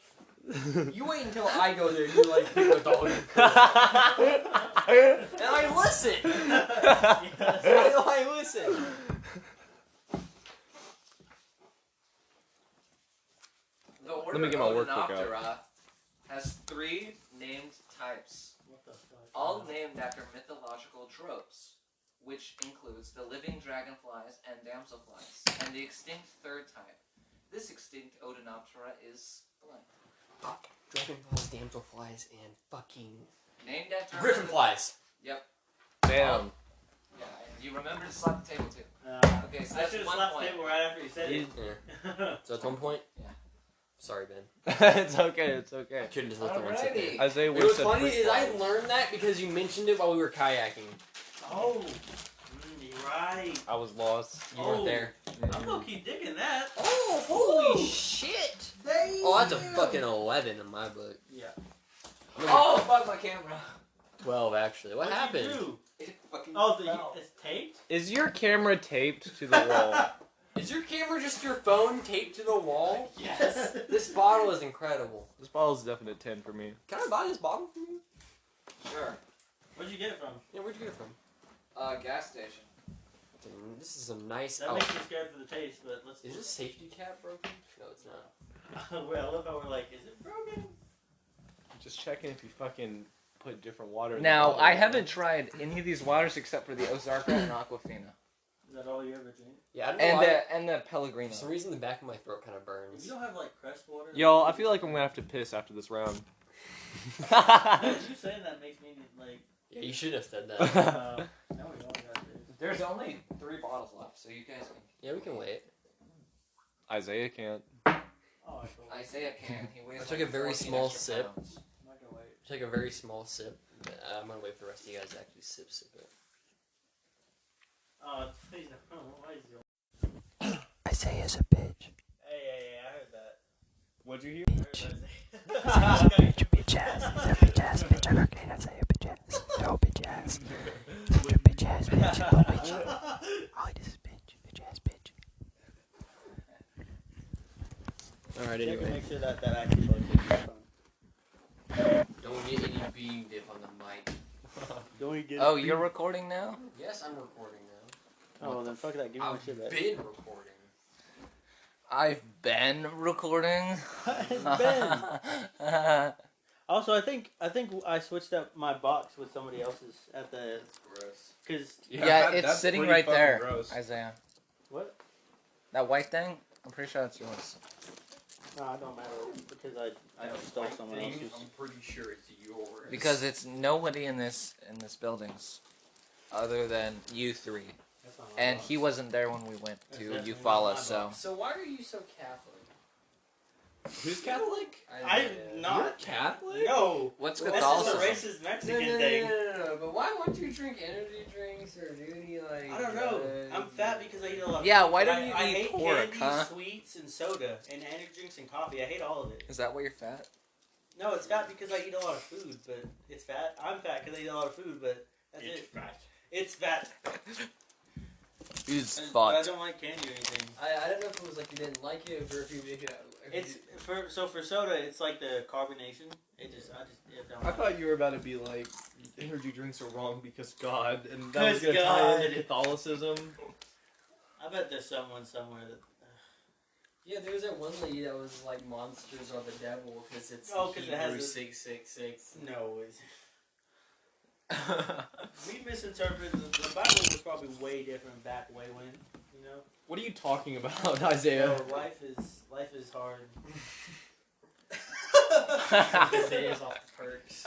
You wait until I go there. You like pick a dog. And I listen. I listen. The order Let me get my of workbook out. Odonoptera has 3 named types, What the fuck? all named after mythological tropes, which includes the living dragonflies and damselflies, and the extinct 3rd type. This extinct Odonoptera is blank. Dragonflies, damselflies, and fucking Named after griffinflies. Yep. Damn. Yeah, and you remember to slap the table too. Okay, so I that's should have 1 slapped the point. table right after you said it. Yeah. So that's 1 point? Yeah. Sorry, Ben. It's okay. It's okay. I couldn't just let the one sit there. Alrighty. Isaiah It would was said funny fruit is I flies. learned that because you mentioned it while we were kayaking. Oh, you're right. I was lost. You weren't there. I'm low key digging that. Oh, holy shit! Damn. Oh, that's a fucking 11 in my book. Yeah. Oh, fuck my camera. 12, actually. What What'd happened? You do? It fucking Oh, fell. it's taped? Is your camera taped to the wall? Is your camera just your phone taped to the wall? Yes. This bottle is incredible. This bottle's a definite 10 for me. Can I buy this bottle from you? Sure. Where'd you get it from? Yeah, where'd you get it from? Gas station. This is a nice. That makes me scared for the taste, but let's. Is this safety cap broken? No, it's not. Wait, I love how we're like, is it broken? Just checking if you fucking put different water in Now, the bottle. I haven't tried any of these waters except for the Ozarka and Aquafina. Is that all you ever drink? Yeah, I don't know why. And the Pellegrino. For some reason, the back of my throat kind of If burns. you don't have like crest water. Yo, I feel like I'm gonna have to piss after this round. You saying that makes me like. Yeah, you should have said that. Now we all got this. There's only 3 bottles left, so you guys can. Yeah, we can wait. Isaiah can't. Oh, I feel like Isaiah can. He weighs I took like a very 14 small extra sip. pounds. I'm not gonna wait. Take a very small sip. I'm gonna wait for the rest of you guys to actually sip it. Oh, please don't. Why is your. Isaiah's a bitch. Hey, I heard that. What'd you hear? I heard that. Bitch ass. Bitch ass. Bitch. I reckon Isaiah bitch ass. So bitch ass. Bitch ass. Bitch. Oh bitch. All he does is bitch. Bitch ass bitch. Alright, Check and anyway. make sure that actually goes. Don't get any bean dip on the mic. Don't you get Oh, you're recording now? Yes, I'm recording now. Oh, well, then fuck that. Give me my I've shit back. been recording. I've been recording. It's Ben. Also, I think I switched up my box with somebody else's at the Gross. because Yeah, it's sitting pretty right fucking there, gross. Isaiah. what? That white thing? I'm pretty sure that's yours. No, it don't matter because I stole someone else's. I'm pretty sure it's yours. Because it's nobody in this buildings, other than you 3, That's not my and box. he wasn't there when we went That's to definitely Eufaula. not my So So why are you so Catholic? Who's Catholic? I'm not Catholic? No. what's Well, Catholicism? This is a racist Mexican No, thing. no. But why won't you drink energy drinks or do any like? I don't know. I'm fat because I eat a lot. Of Yeah, food, why but don't you I eat hate pork, candy, huh? sweets, and soda, and energy drinks and coffee. I hate all of it. Is that why you're fat? No, it's fat because I eat a lot of food, but it's fat. I'm fat because I eat a lot of food, but that's it. fat. It's fat. He's But I fat. don't like candy or anything. I don't know if it was like you didn't like it or if you make it. It's for soda. It's like the carbonation. It don't. I thought you were about to be like, energy drinks are wrong because God, and that was 'Cause gonna tie God. into Catholicism. I bet there's someone somewhere that. Yeah, there was that one lady that was like monsters are the devil because it's Oh, 'cause it has Hebrew the- 666. No, we misinterpreted the Bible was probably way different back way when, you know. What are you talking about, Isaiah? So life is hard. Isaiah's off the perks.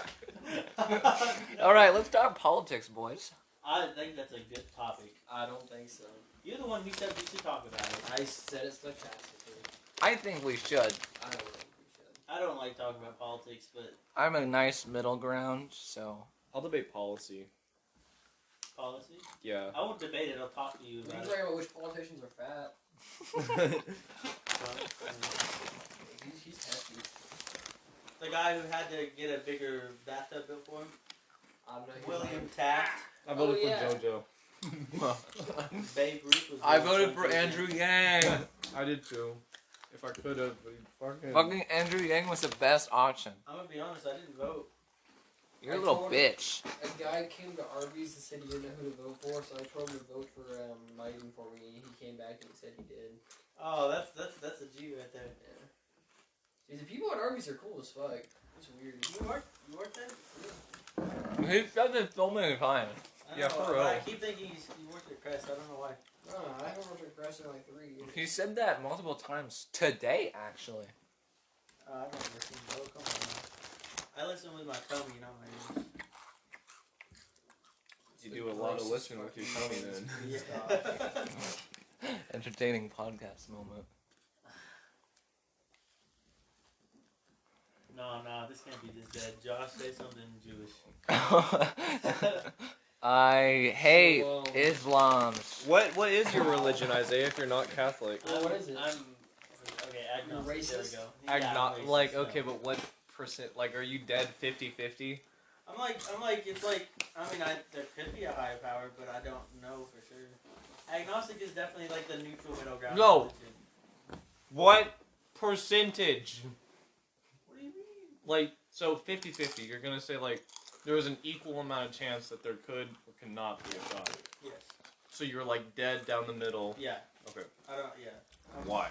All right, let's talk politics, boys. I think that's a good topic. I don't think so. You're the one who said we should talk about it. I said it sarcastically. I think we should. I don't think we should. I don't like talking about politics, but I'm a nice middle ground, so I'll debate policy. policy. Yeah. I won't debate it. I'll talk to you Are you about talking it. about which politicians are fat? He's hefty. The guy who had to get a bigger bathtub built for him, I'm not William Taft. I voted Oh, yeah. for JoJo. Babe Ruth was. I really voted for something. Andrew Yang. I did too. If I could have, but fucking. Fucking Andrew Yang was the best option. I'm gonna be honest. I didn't vote. You're a I little told bitch. A guy came to Arby's and said he didn't know who to vote for, so I told him to vote for Biden for me. He came back and he said he did. Oh, that's a G right there. Yeah. See, the people at Arby's are cool as fuck. It's weird. You worked there? He said it so many times. I Yeah, know, for but real. I keep thinking he worked at Crest. I don't know why. No, I haven't worked at Crest in like 3 years. He said that multiple times today, actually. I don't listen. Oh, come on now. I listen with my tummy, not my ears. You do a lot of listening with your tummy then. Yeah. Entertaining podcast moment. No, this can't be this dead. Josh, say something Jewish. I hate So, Islam. What is your religion, Isaiah, if you're not Catholic? What is it? Okay, agnostic. There we Racist? go. Not like, okay, but what percent, like, are you dead 50-50? I'm like, it's like, I mean, there could be a higher power, but I don't know for sure. Agnostic is definitely like the neutral middle ground. No. religion. What percentage? What do you mean? Like, so 50-50, you're gonna say, like, there was an equal amount of chance that there could or could not be a God. Yes. So you're, like, dead down the middle. Yeah. Okay. Why?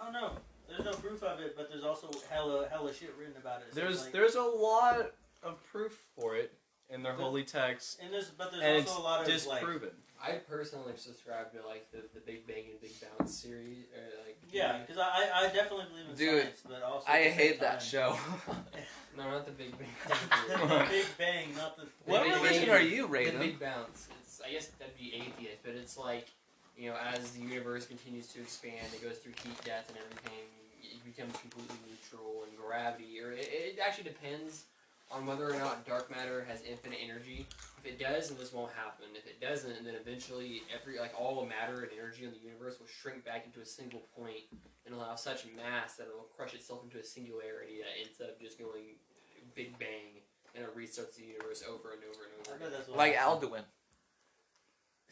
I don't know. There's no proof of it, but there's also hella shit written about it. So it's like, There's a lot of proof for it in their holy text, and there's and also a lot of disproven. I personally subscribe to like the Big Bang and Big Bounce series, or like because I definitely believe in Dude, science, but also I at the same hate that time- show. no, not the Big Bang. The Big Bang, not the. What Big religion Bang. are you, The Raven? Big Bounce. It's, I guess that'd be atheist, but it's like, you know, as the universe continues to expand, it goes through heat, death, and everything. It becomes completely neutral, and gravity, or it actually depends on whether or not dark matter has infinite energy. If it does, then this won't happen. If it doesn't, then eventually all matter and energy in the universe will shrink back into a single point and allow such mass that it will crush itself into a singularity that ends up just going Big Bang, and it restarts the universe over and over and over. I bet that's what Like happened. Alduin.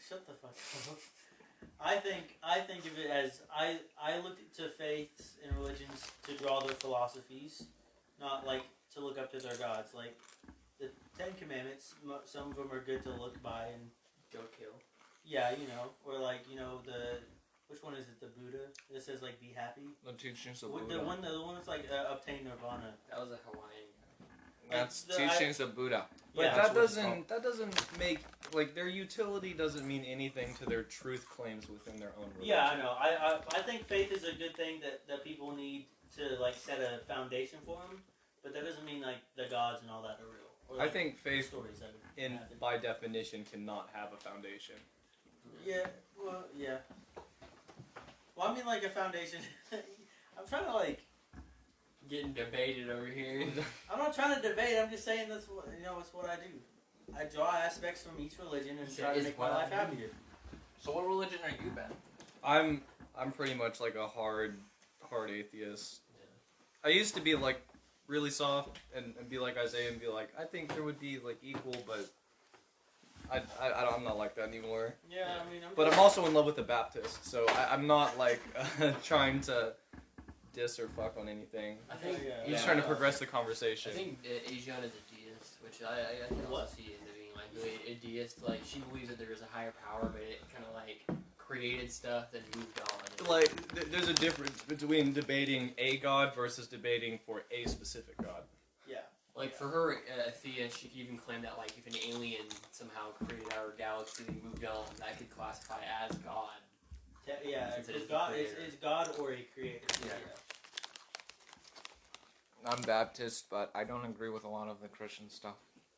Shut the fuck up. I think of it as I look to faiths and religions to draw their philosophies, not like to look up to their gods. Like the Ten Commandments, some of them are good to look by and Don't kill. yeah, or like which one is it? The Buddha that says like be happy. The teachings of The Buddha. one that's like obtain nirvana. That was a Hawaiian. That's the- teachings of Buddha. But Yeah, that that's what it's doesn't make, like, their utility doesn't mean anything to their truth claims within their own religion. Yeah, I know. I think faith is a good thing that people need to like set a foundation for them, but that doesn't mean like the gods and all that are real. Or, I like, think faith, stories that in happen. by definition, cannot have a foundation. Yeah. Well, yeah. Well, I mean like a foundation. I'm trying to like. Getting debated over here. I'm not trying to debate. I'm just saying that's what it's what I do. I draw aspects from each religion and try to It's make my what I life do. happier. So what religion are you, Ben? I'm pretty much like a hard atheist. I used to be like really soft and be like Isaiah and be like, I think there would be like equal, but I'm not like that anymore. Yeah, I mean, But I'm also in love with the Baptist, so I'm not like trying to diss or fuck on anything. I think Yeah. I'm just trying to progress the conversation. I think Asiana is a deist, which I can also What? see as being like really a deist. Like she believes that there is a higher power, but it kind of like created stuff then moved on. Like, there's a difference between debating a god versus debating for a specific god. Yeah. Like for her, Thea, she could even claim that like if an alien somehow created our galaxy and moved on, that could classify as God. Yeah, Since it it's is the God. creator. It's God or a creator. Yeah. I'm Baptist, but I don't agree with a lot of the Christian stuff.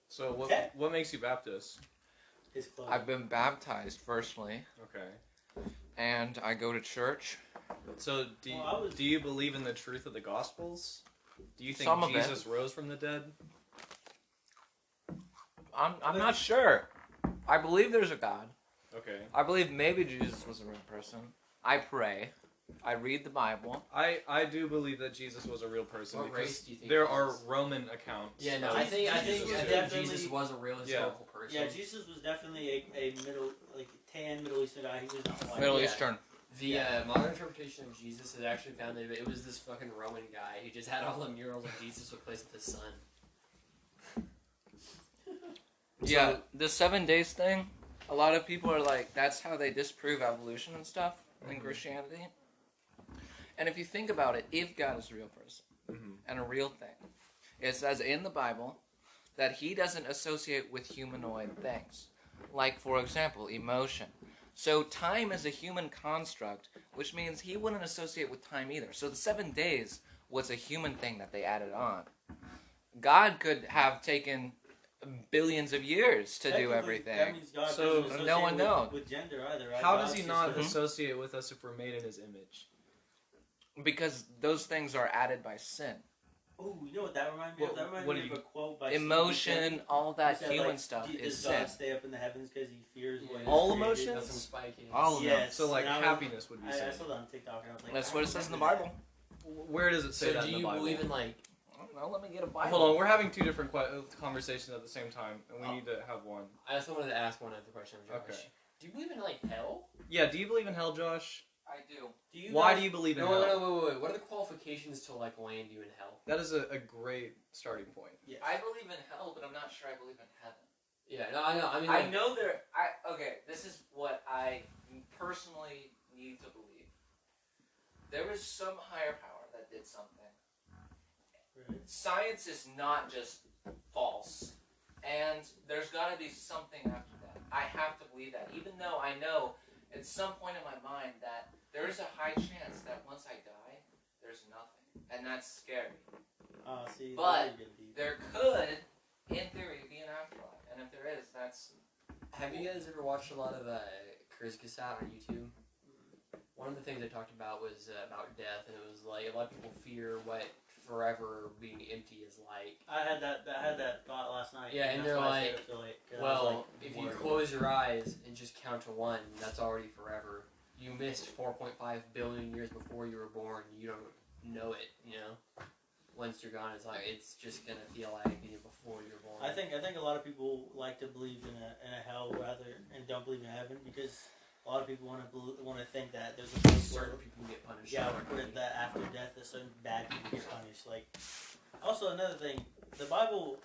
So Okay. what makes you Baptist? His clothes. I've been baptized, firstly, Okay. and I go to church. So do you believe in the truth of the Gospels? Do you think Some of it. Jesus rose from the dead? I'm not sure. I believe there's a God. Okay. I believe maybe Jesus was a real person. I pray. I read the Bible. I do believe that Jesus was a real person What because race do you think there he are was? Roman accounts. Yeah, no, of I think Jesus was definitely- Jesus was a real historical person. Yeah, Jesus was definitely a tan Middle Eastern guy. He was not white. Middle yeah. Eastern. The modern interpretation of Jesus is actually found that it was this fucking Roman guy. He just had all the murals of Jesus replaced with the sun. Yeah, the 7 days thing, a lot of people are like, that's how they disprove evolution and stuff in Christianity. And if you think about it, if God is a real person, and a real thing. It says in the Bible that he doesn't associate with humanoid things. Like, for example, emotion. So time is a human construct, which means he wouldn't associate with time either. So the 7 days was a human thing that they added on. God could have taken billions of years to do everything. That means God So, doesn't no one associate knows. with gender either, right? How God's does he just not a- associate with us if we're made in his image? Because those things are added by sin. Oh, you know what that reminds me of? That reminds what me do of you- a quote by Emotion, all He that said, human like, stuff does is God sin. stay up in the heavens because he fears what All is created? emotions? That's some spiky. All of them. Yes. So, like, and I was- happiness would be I sin. saw that on TikTok and I was like, That's I what it says in the remember Bible. Where does it say So that do in the you Bible? believe in like? I don't know, let me get a Bible. Hold on, we're having two different conversations at the same time, and we need to have one. I also wanted to ask one other question, Josh. Okay. Do you believe in like hell? Yeah, do you believe in hell, Josh? I do. Do you Why guys- do you believe in No, hell? wait. What are the qualifications to like land you in hell? That is a great starting point. Yes. I believe in hell, but I'm not sure I believe in heaven. Yeah, no, I know. I mean, I like, know okay, this is what I personally need to believe. There was some higher power that did something. Right. Science is not just false. And there's got to be something after that. I have to believe that. Even though I know at some point in my mind that there is a high chance that once I die, there's nothing. And that's scary. See, But that's really deep. There could, in theory, be an afterlife. And if there is, that's... have you guys ever watched a lot of Chris Gassat on YouTube? One of the things I talked about was about death, and it was like a lot of people fear what forever being empty is like. I had that thought last night. Yeah, and that's they're why I stayed like, up till late, 'cause I was Well, like, if you bored. close your eyes and just count to 1, that's already forever. You missed 4.5 billion years before you were born. You don't know it, you know? Once you're gone, it's like, it's just gonna feel like before you're born. I think a lot of people like to believe in a hell rather and don't believe in heaven because a lot of people want to think that there's a place where certain people get punished. yeah, for it. that after death that certain bad people get punished. Like, also another thing, the Bible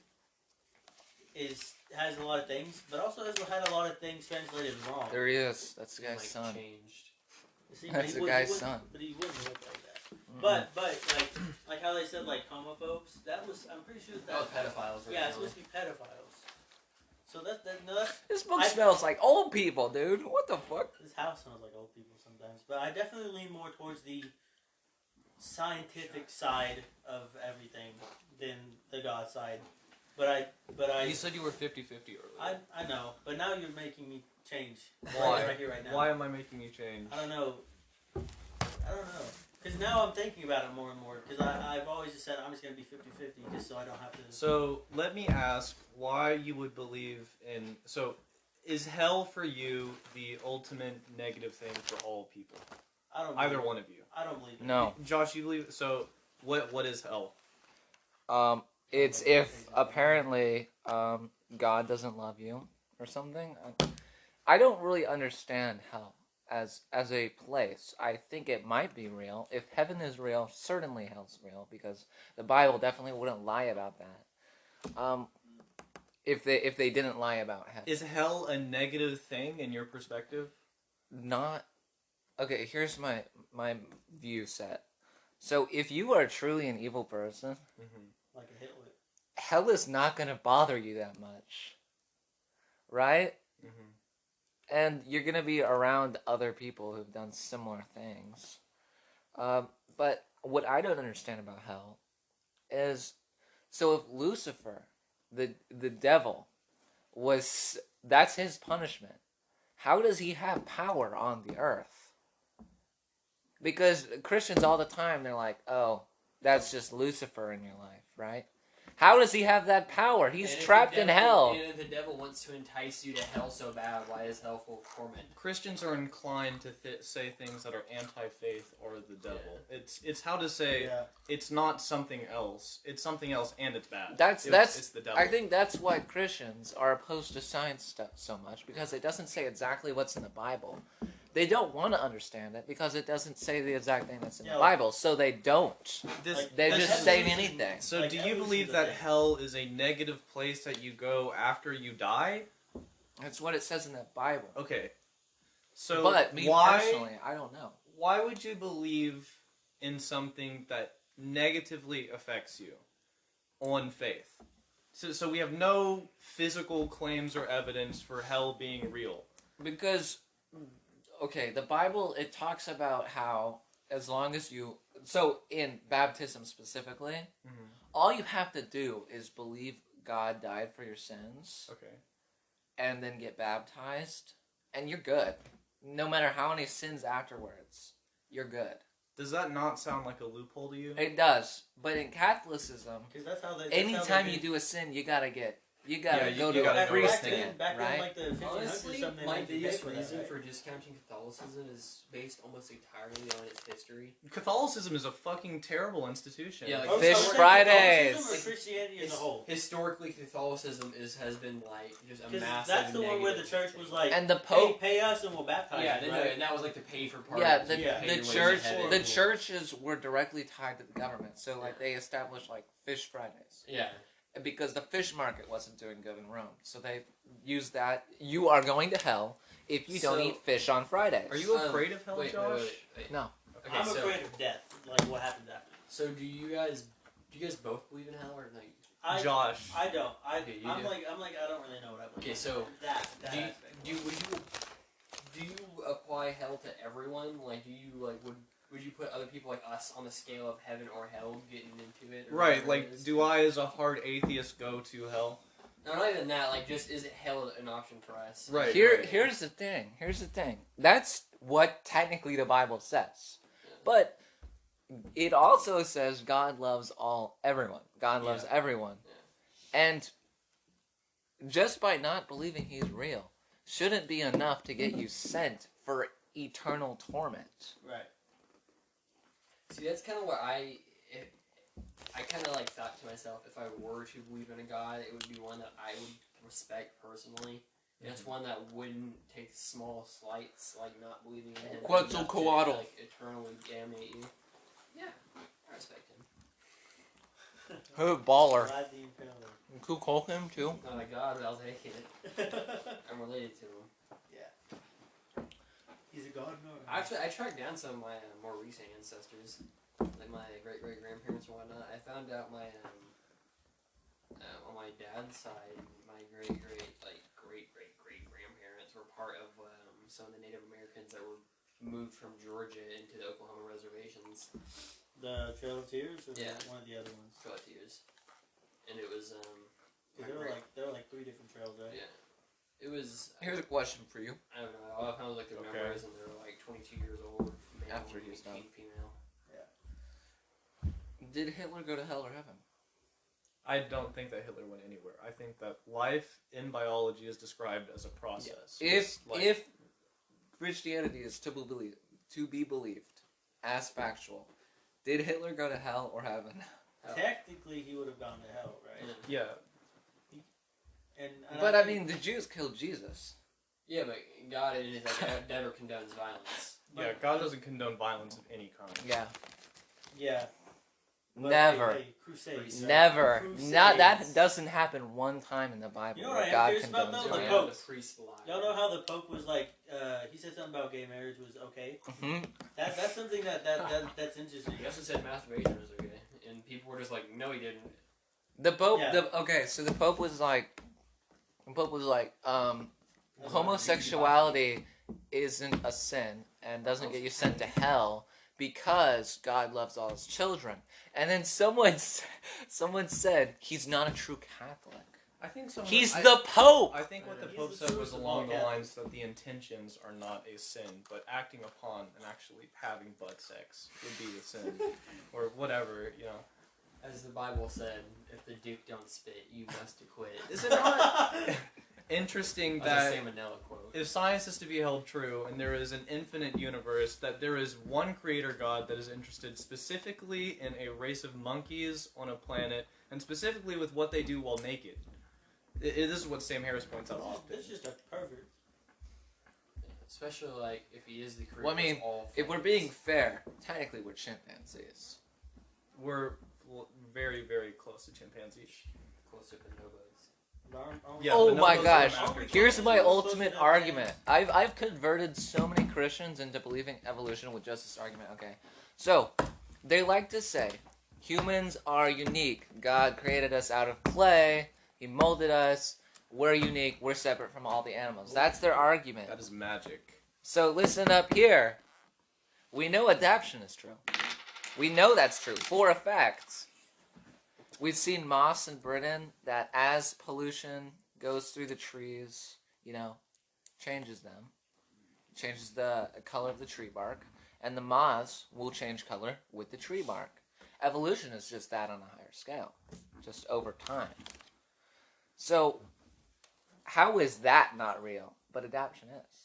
has a lot of things, but also has had a lot of things translated wrong. There he is. That's the guy's Like, son. changed. See, That's the he guy's wouldn't- son. But he wouldn't look like that. But like how they said like homophobes, that was I'm pretty sure that Oh, pedophiles. yeah, it's originally. supposed to be pedophiles. So that's This book I- smells like old people, dude. What the fuck? this house smells like old people sometimes. But I definitely lean more towards the scientific side of everything than the God side. But I You said you were 50-50 earlier. I know, but now you're making me change. Why? Right here, right now. Why am I making you change? I don't know. Because now I'm thinking about it more and more. Because I've always just said I'm just going to be 50-50 just so I don't have to... So, let me ask why you would believe in... So, is hell for you the ultimate negative thing for all people? I don't Either believe one it. of you. I don't believe it. No. Josh, you believe... So, what is hell? It's if apparently God doesn't love you or something. I don't really understand hell as a place. I think it might be real. If heaven is real, certainly hell's real because the Bible definitely wouldn't lie about that. If they didn't lie about heaven, Is hell a negative thing in your perspective? not okay. Here's my view set. So if you are truly an evil person, Like a Hitler. hell is not going to bother you that much, right? And you're going to be around other people who've done similar things. But what I don't understand about hell is, so if Lucifer, the devil, that's his punishment, how does he have power on the earth? Because Christians all the time, they're like, oh, that's just Lucifer in your life, right? How does he have that power? He's And if trapped the in devil- hell. And if the devil wants to entice you to hell so bad, why is hell full of torment? Christians are inclined to say things that are anti-faith or the devil. It's how to say Yeah. it's not something else. It's something else and it's bad. That's It's the devil. I think that's why Christians are opposed to science stuff so much, because it doesn't say exactly what's in the Bible. They don't want to understand it because it doesn't say the exact thing that's in the Yeah, Bible, so they don't. Like, They that's just say evolution. anything. So Like, do you evolution's believe a that thing. hell is a negative place that you go after you die? That's what it says in the Bible. Okay. So But me why personally, I don't know. why would you believe in something that negatively affects you on faith. So we have no physical claims or evidence for hell being real. Because, okay, the Bible, it talks about how as long as you... So, in baptism specifically, all you have to do is believe God died for your sins, Okay. and then get baptized, and you're good. No matter how many sins afterwards, you're good. Does that not sound like a loophole to you? It does, but in Catholicism, 'Cause that's how they. anytime you do a sin, you gotta Yeah, go you to gotta a go priest back again, back right? in like the 1500s Honestly, something, they my made you pay biggest for that, reason right? for discounting Catholicism is based almost entirely on its history. Catholicism is a fucking terrible institution. Yeah, like Oh, Fish so we're saying Fridays. Catholicism or Christianity as a whole. Historically, Catholicism has been like just a Because massive. that's the one where the negative church thing. was like, And the hey, Pope, pay us and we'll baptize Yeah, you, no, right? and that was like the pay for part. yeah, of the, it. Yeah. Pay the your way to church, heaven. the churches were directly tied to the government. So, like, they established like Fish Fridays. Yeah. Because the fish market wasn't doing good in Rome. So they used that. You are going to hell if you don't So- eat fish on Fridays. Are you afraid of hell, Wait, Josh? wait. No. Okay, I'm so, afraid of death. Like what happens after. So do you guys both believe in hell or no? Josh. I don't. Okay, you I'm do. like I don't really know what I believe. Okay, so that do you, aspect. do you apply hell to everyone? Like, do you like would you put other people like us on the scale of heaven or hell getting into it? Or Right, whatever like, it is? do I as a hard atheist go to hell? No, not even that. Like, just is it hell an option for us? Right. Here's the thing. That's what technically the Bible says. But it also says God loves everyone. God loves everyone. And just by not believing he's real shouldn't be enough to get you sent for eternal torment. Right. See, that's kind of what I kind of like thought to myself, if I were to believe in a God, it would be one that I would respect personally. And it's one that wouldn't take small slights, like not believing in him. Quetzalcoatl. To, like, eternally damnate you. Yeah, I respect him. Who baller? Ride the Impaler. Who call him too? Not a God, but I'll take it. I'm related to him. He's a god, no. Actually, I tracked down some of my more recent ancestors, like my great-great-grandparents and whatnot. I found out my on my dad's side, my great-great-great-grandparents were part of some of the Native Americans that were moved from Georgia into the Oklahoma reservations. The Trail of Tears, or Yeah. one of the other ones. Trail of Tears, and it was There were like 3 different trails, right? yeah, it was. Here's a question for you. I don't know. All I found was like the Okay. numbers, and they were like 22 years old. Male, After he was 18 done. female. Did Hitler go to hell or heaven? I don't think that Hitler went anywhere. I think that life in biology is described as a process. If Just like- if Christianity is to be believed as factual, did Hitler go to hell or heaven? Technically, he would have gone to hell, right? yeah, And But I mean, the Jews killed Jesus. Yeah, but God in his like never condones violence. yeah, God doesn't condone violence of any kind. Yeah. Yeah. But Never. Hey, crusades. right? Never. Not that Crusades. doesn't happen one time in the Bible You know what where I am God curious about, condones though? The Yeah, violence. Pope. the priest lied. Y'all know how the Pope was like, he said something about gay marriage was okay? Hmm. That's something that's interesting. He also said masturbation was okay, and people were just like, "No, he didn't." The Pope. Yeah. Okay, so the Pope was like, That's homosexuality isn't a sin and doesn't get you sent to hell because God loves all his children. And then someone said he's not a true Catholic. I think so. He's the Pope. I think what the He's Pope the said was source of along the all lines that the intentions are not a sin, but acting upon and actually having butt sex would be the sin, or whatever, you know. As the Bible said, if the Duke don't spit, you must acquit. Is it not interesting That's that a Sam Manella quote. if science is to be held true and there is an infinite universe, that there is one creator God that is interested specifically in a race of monkeys on a planet, and specifically with what they do while naked? This is what Sam Harris points out often. That's just a pervert. Especially like if he is the creator. Well, I mean, of all if we're things. being fair, technically we're chimpanzees. We're very, very close to chimpanzees. close to bonobos. Yeah, Oh bonobos my are gosh! mammals. Here's my Close ultimate enough, argument. I've converted so many Christians into believing evolution with just this argument. Okay, so they like to say Humans are unique. God created us out of clay. He molded us. We're unique. We're separate from all the animals. That's their argument. That is magic. So listen up here. We know adaptation is true. We know that's true for a fact. We've seen moss in Britain that as pollution goes through the trees, changes them. Changes the color of the tree bark. And the moths will change color with the tree bark. Evolution is just that on a higher scale. Just over time. So, how is that not real? But adaptation is.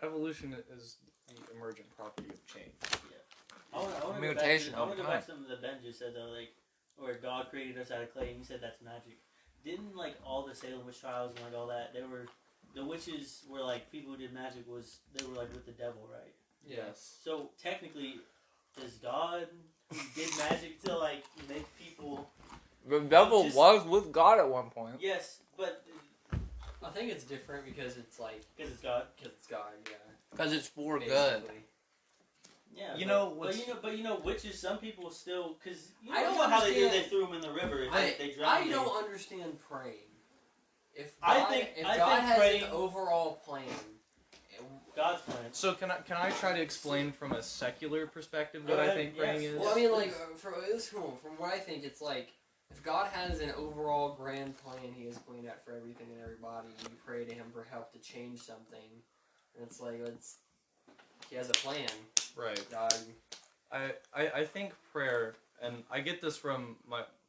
Evolution is the emergent property of change. I want to Mutation go over back to time. something that Ben just said though, like where God created us out of clay, and you said that's magic. Didn't like all the Salem witch trials and like all that? The witches were like people who did magic they were like with the devil, right? Yes. So technically, does God who did magic to like make people? The devil Just- was with God at one point. Yes, but I think it's different because it's like because it's God. because it's God. Yeah. Because it's for good. Basically. Yeah, You but, know but what's- you know, witches. Some people still because I don't how they did. They understand- threw them in the river. If they drowned. I don't understand praying. If I God, think- if I God think has praying- an overall plan, God's plan. So can I try to explain from a secular perspective what Go I ahead, think praying yes. is? well, I mean, like from what I think, it's like if God has an overall grand plan He has planned out for everything and everybody, and you pray to Him for help to change something, and it's like He has a plan, Right. dog. I think prayer, and I get this from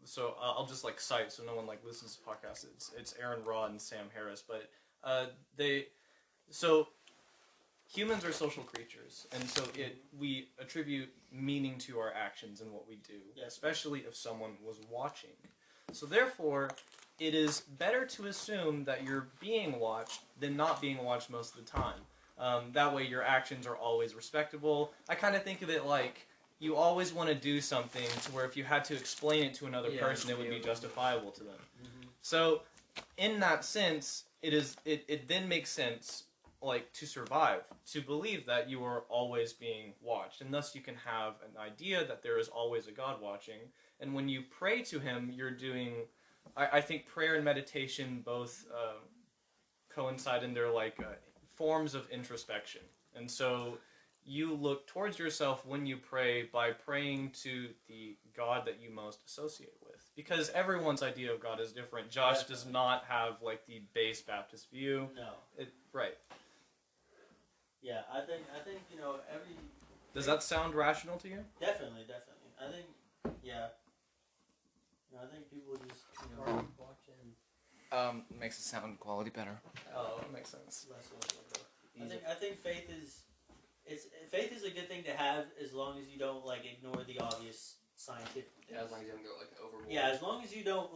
so I'll just like cite so no one like listens to podcasts. It's Aaron Raw and Sam Harris, but so humans are social creatures, and so we attribute meaning to our actions and what we do, Yes. especially if someone was watching. So therefore, it is better to assume that you're being watched than not being watched most of the time. That way your actions are always respectable. I kind of think of it like you always want to do something to where if you had to explain it to another person, it would be justifiable to them. Mm-hmm. So, in that sense, it then makes sense, like, to survive, to believe that you are always being watched, and thus you can have an idea that there is always a God watching. And when you pray to Him, you're doing. I think prayer and meditation both coincide in their forms of introspection, and so you look towards yourself when you pray by praying to the God that you most associate with. Because everyone's idea of God is different. Josh does not have the base Baptist view. No. Right. Yeah, I think every. Does that sound rational to you? Definitely. I think I think people just Watching. Makes the sound quality better. Oh, that makes sense. less of it. I think faith is a good thing to have as long as you don't ignore the obvious scientific things. Yeah, as long as you don't go overboard. Yeah, as long as you don't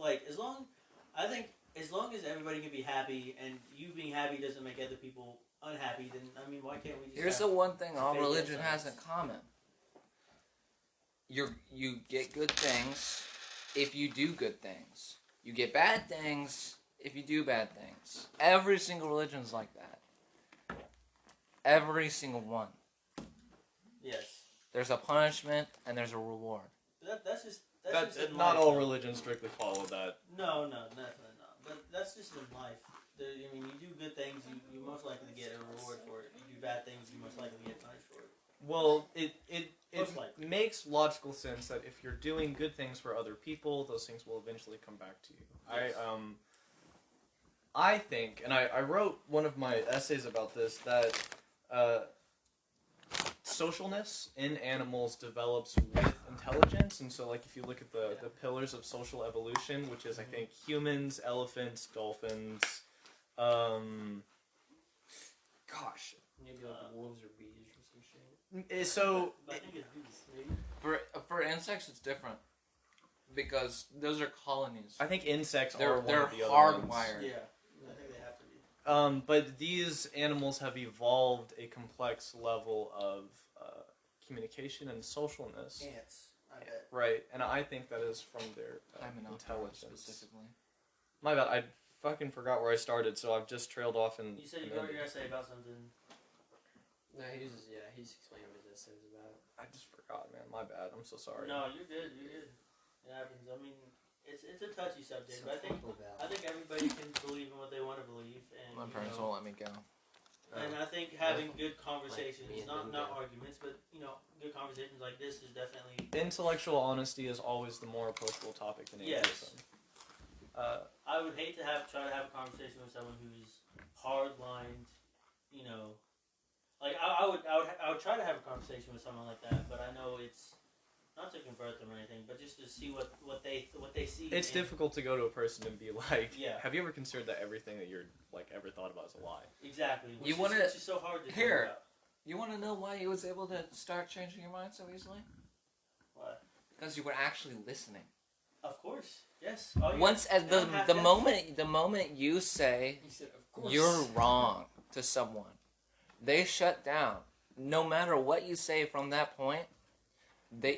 I think as long as everybody can be happy and you being happy doesn't make other people unhappy, then why can't we just Here's have the one thing all faith in religion has science? in common. You get good things if you do good things. You get bad things if you do bad things. Every single religion is like that. Every single one. Yes. There's a punishment and there's a reward. That's just in Not life, all though. religions strictly follow that. No, definitely not. But that's just in life. You do good things, you most likely get a reward for it. You do bad things, you most likely get punished for it. Well, it Most likely. makes logical sense that if you're doing good things for other people, those things will eventually come back to you. Yes. I think, and I wrote one of my essays about this, that socialness in animals develops with intelligence, and so if you look at the pillars of social evolution, which is I think humans, elephants, dolphins, gosh, Maybe wolves or bees or some shit. so But I think it's bees, maybe. For insects, it's different because those are colonies. I think insects are They're one of the other hardwired. ones. Yeah, I think they have to be. But these animals have evolved a complex level of communication and socialness. Ants, I bet. Right, and I think that is from their Hymenopterus intelligence. specifically. My bad, I fucking forgot where I started, so I've just trailed off and... You said you and wrote ended. your essay about something. No, he's explaining what his essay was about. I just forgot, man. My bad. I'm so sorry. No, you're good. It happens. I mean, it's a touchy subject, but I About. think everybody can believe in what they want to believe, and My you parents know, won't let me go. and I think having good conversations, me and not them, yeah. arguments, but good conversations like this is definitely. Intellectual honesty is always the more approachable topic in Yes. atheism. I would hate to try to have a conversation with someone who's hard-lined, like I would try to have a conversation with someone like that, but I know it's not to convert them or anything, but just to see what they see. It's difficult to go to a person and be like, Yeah. have you ever considered that everything that you're like ever thought about is a lie? Exactly. You wanna- which is so hard to Here. think about. You want to know why he was able to start changing your mind so easily? Why? Because you were actually listening. Of course. Yes. Oh, yeah. Once as You don't have the to- moment you say He said, of course. you're wrong to someone, they shut down. No matter what you say from that point,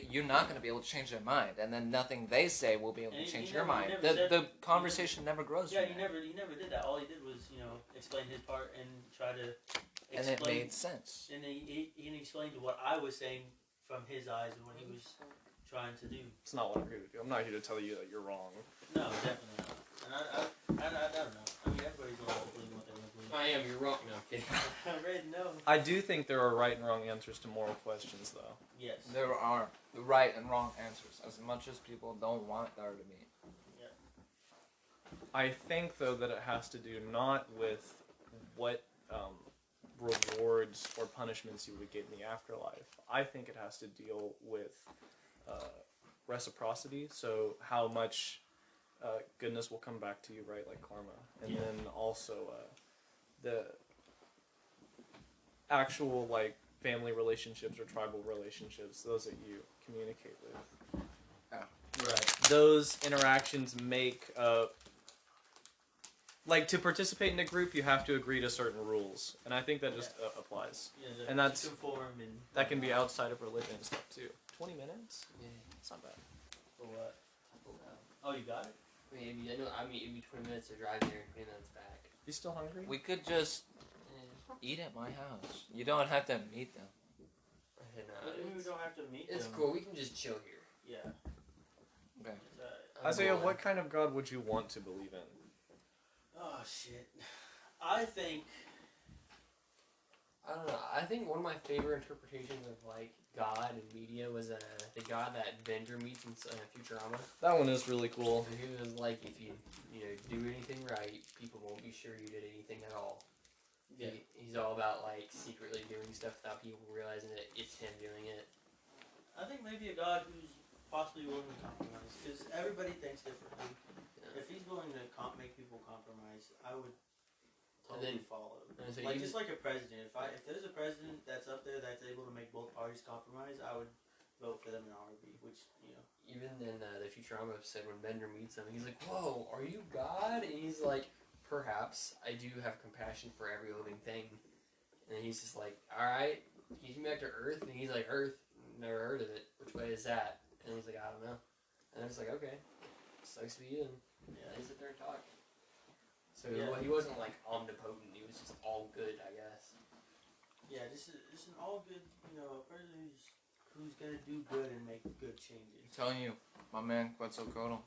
you're not going to be able to change their mind, and then nothing they say will be able to And change he your never- mind. he never said- The conversation never grows. Yeah, from he never did that. All he did was, explain his part and try to explain. and it made sense. And he explained what I was saying from his eyes and what he was trying to do. It's not what I'm here to do. I'm not here to tell you that you're wrong. No, definitely not. And I don't know. I mean, everybody's allowed to believe what they want to believe. I am. You're wrong. No, I'm kidding. I'm ready to know. I do think there are right and wrong answers to moral questions, though. Yes. There are right and wrong answers, as much as people don't want there to be. I think, though, that it has to do not with what rewards or punishments you would get in the afterlife. I think it has to deal with reciprocity, so how much goodness will come back to you, right, like karma. And then also the actual, like, family relationships or tribal relationships, those that you communicate with. Right. Those interactions make... like, to participate in a group, you have to agree to certain rules, and I think that just applies. Yeah, And that's- to conform and That can be outside of religion and stuff, too. 20 minutes? Yeah. It's not bad. for what? Oh, you got it. I mean, it'd be 20 minutes to drive there and 20 minutes back. You still hungry? We could just eat at my house. You don't have to meet them. We don't have to meet It's them. cool. We can just chill here. Yeah. Okay. It's alright. Isaiah, what kind of God would you want to believe in? Oh shit. I think. I don't know. I think one of my favorite interpretations of like God and media was the God that Bender meets in Futurama. That one is really cool. And he was like, if you do anything right, people won't be sure you did anything at all. Yeah. He's all about like secretly doing stuff without people realizing that it's him doing it. I think maybe a God who's possibly willing to compromise, because everybody thinks differently. Yeah. If he's willing to make people compromise, I would And totally then- follow. and so Like you- just like a president. If there's a president that's up there that's able to make both parties compromise, I would vote for them in a heartbeat. Which Even in the Futurama episode when Bender meets him, he's like, "Whoa, are you God?" And he's like, "Perhaps I do have compassion for every living thing." And he's just like, "All right, can you take me back to Earth?" And he's like, "Earth, never heard of it. Which way is that?" And he's like, "I don't know." And I'm just like, "Okay, sucks to be you." And yeah, they sit there and talk. So Yeah. he wasn't like omnipotent. He was just all good, I guess. yeah, just an all good, a person who's gonna do good and make good changes. I'm telling you, my man Quetzalcoatl,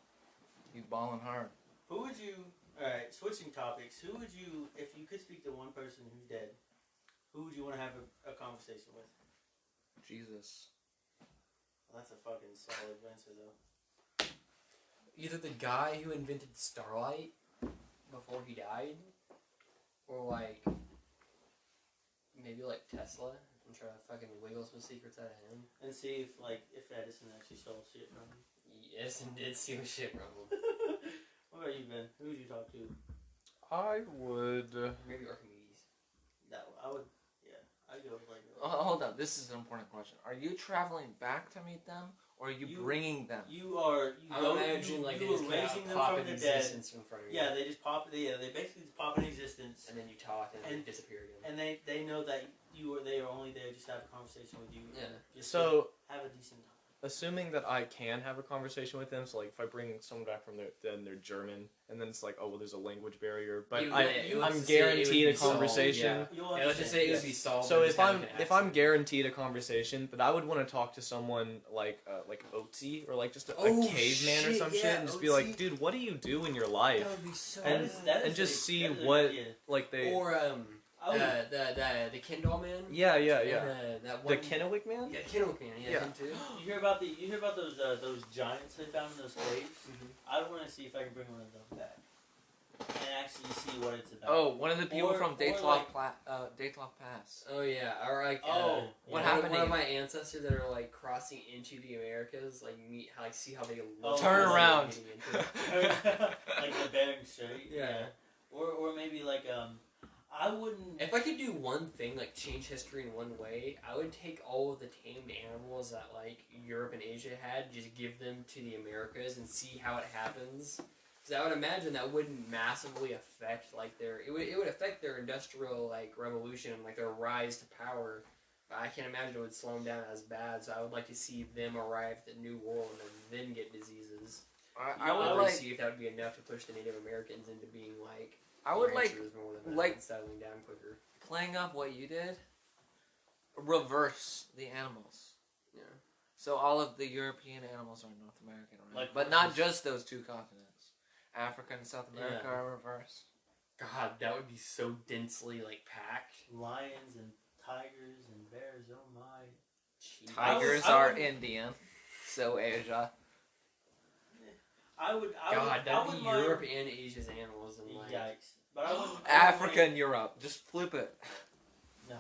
he's balling hard. Who would you? All right, switching topics. Who would you, if you could speak to one person who's dead, who would you want to have a conversation with? Jesus. Well, that's a fucking solid answer, though. Either the guy who invented Starlight before he died, or like maybe like Tesla, and try to fucking wiggle some secrets out of him. And see if Edison actually stole shit from him. Yes, and did steal shit from him. What about you, Ben? Who would you talk to? I would... Maybe Archimedes. That I would. Yeah, I'd go with like. Oh, hold on, this is an important question. Are you traveling back to meet them, or are you bringing them? You are. You I go, imagine like they you just are kind raising of them pop from in the dead. existence in front of you. Yeah, they just pop. Yeah, they basically just pop in existence, And then you talk and, And- they disappear again. and they know that they are only there just to have a conversation with you. Yeah. Just So, to have a decent time. assuming that I can have a conversation with them, so like if I bring someone back from then they're German, and then it's like, oh well, there's a language barrier, but I'm guaranteed a conversation. Yeah, let's just say it would be solved. So if I'm guaranteed a conversation, but I would want to talk to someone like Otzi or like just a caveman or some shit, and just be like, dude, what do you do in your life? That would be so. And just see what like they Or the Kindle man. yeah. And, that one, The Kennewick man? Yeah, Kennewick man. Yeah, him too. You hear about those giants they found in those caves? I want to see if I can bring one of them back and actually see what it's about. Oh, one of the people Or- from or Daytloff Pass. Oh yeah, or like What one happened of to my ancestors that are like crossing into the Americas, see how they look. Turn around. getting into it. Like the Bering Strait. Yeah. Or maybe like I wouldn't. If I could do one thing, like change history in one way, I would take all of the tamed animals that like Europe and Asia had, just give them to the Americas and see how it happens. Because I would imagine that wouldn't massively affect like it would affect their industrial like revolution and like their rise to power. But I can't imagine it would slow them down as bad. So I would like to see them arrive at the New World and then get diseases. I would like see if that would be enough to push the Native Americans into being like. I would like ranchers more than that, like- and settling down quicker. playing off what you did. Reverse the animals. Yeah. So all of the European animals are North American, right? Like but not just those two continents. Africa and South America Yeah. are reversed. God, that would be so densely like packed. Lions and tigers and bears. Oh my. Jeez. Tigers I are would- Indian, so Asia. I would. God, that'd would be mind- Europe and Asia's animals and like. Yikes! But I wouldn't. Africa and Europe. Just flip it. No.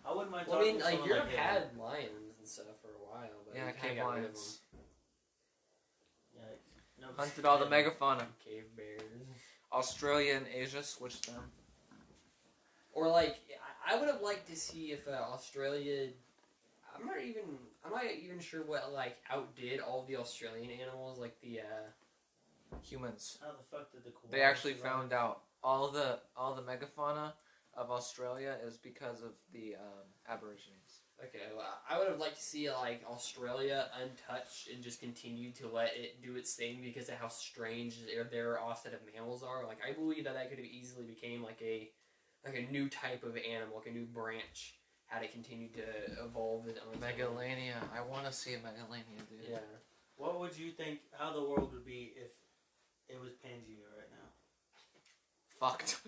I wouldn't mind. Well, I talking mean, to like someone Europe like him. had lions and stuff for a while, but Yeah, we kinda cave got rid of lions. Yikes. No, Hunted all the megafauna. them. Cave bears. Australia and Asia switched them. Or like, I would have liked to see if Australia. I'm not even sure what like outdid all the Australian animals, like the. Humans. How the fuck did the koalas They actually survive? found out all the megafauna of Australia is because of the Aborigines. Okay, well, I would have liked to see like Australia untouched and just continue to let it do its thing because of how strange their offset of mammals are. Like I believe that could have easily became like a new type of animal, like a new branch, had it continued to evolve its own. Megalania. I want to see a Megalania, dude. Yeah. What would you think? How the world would be if it was Pangea right now? Fucked.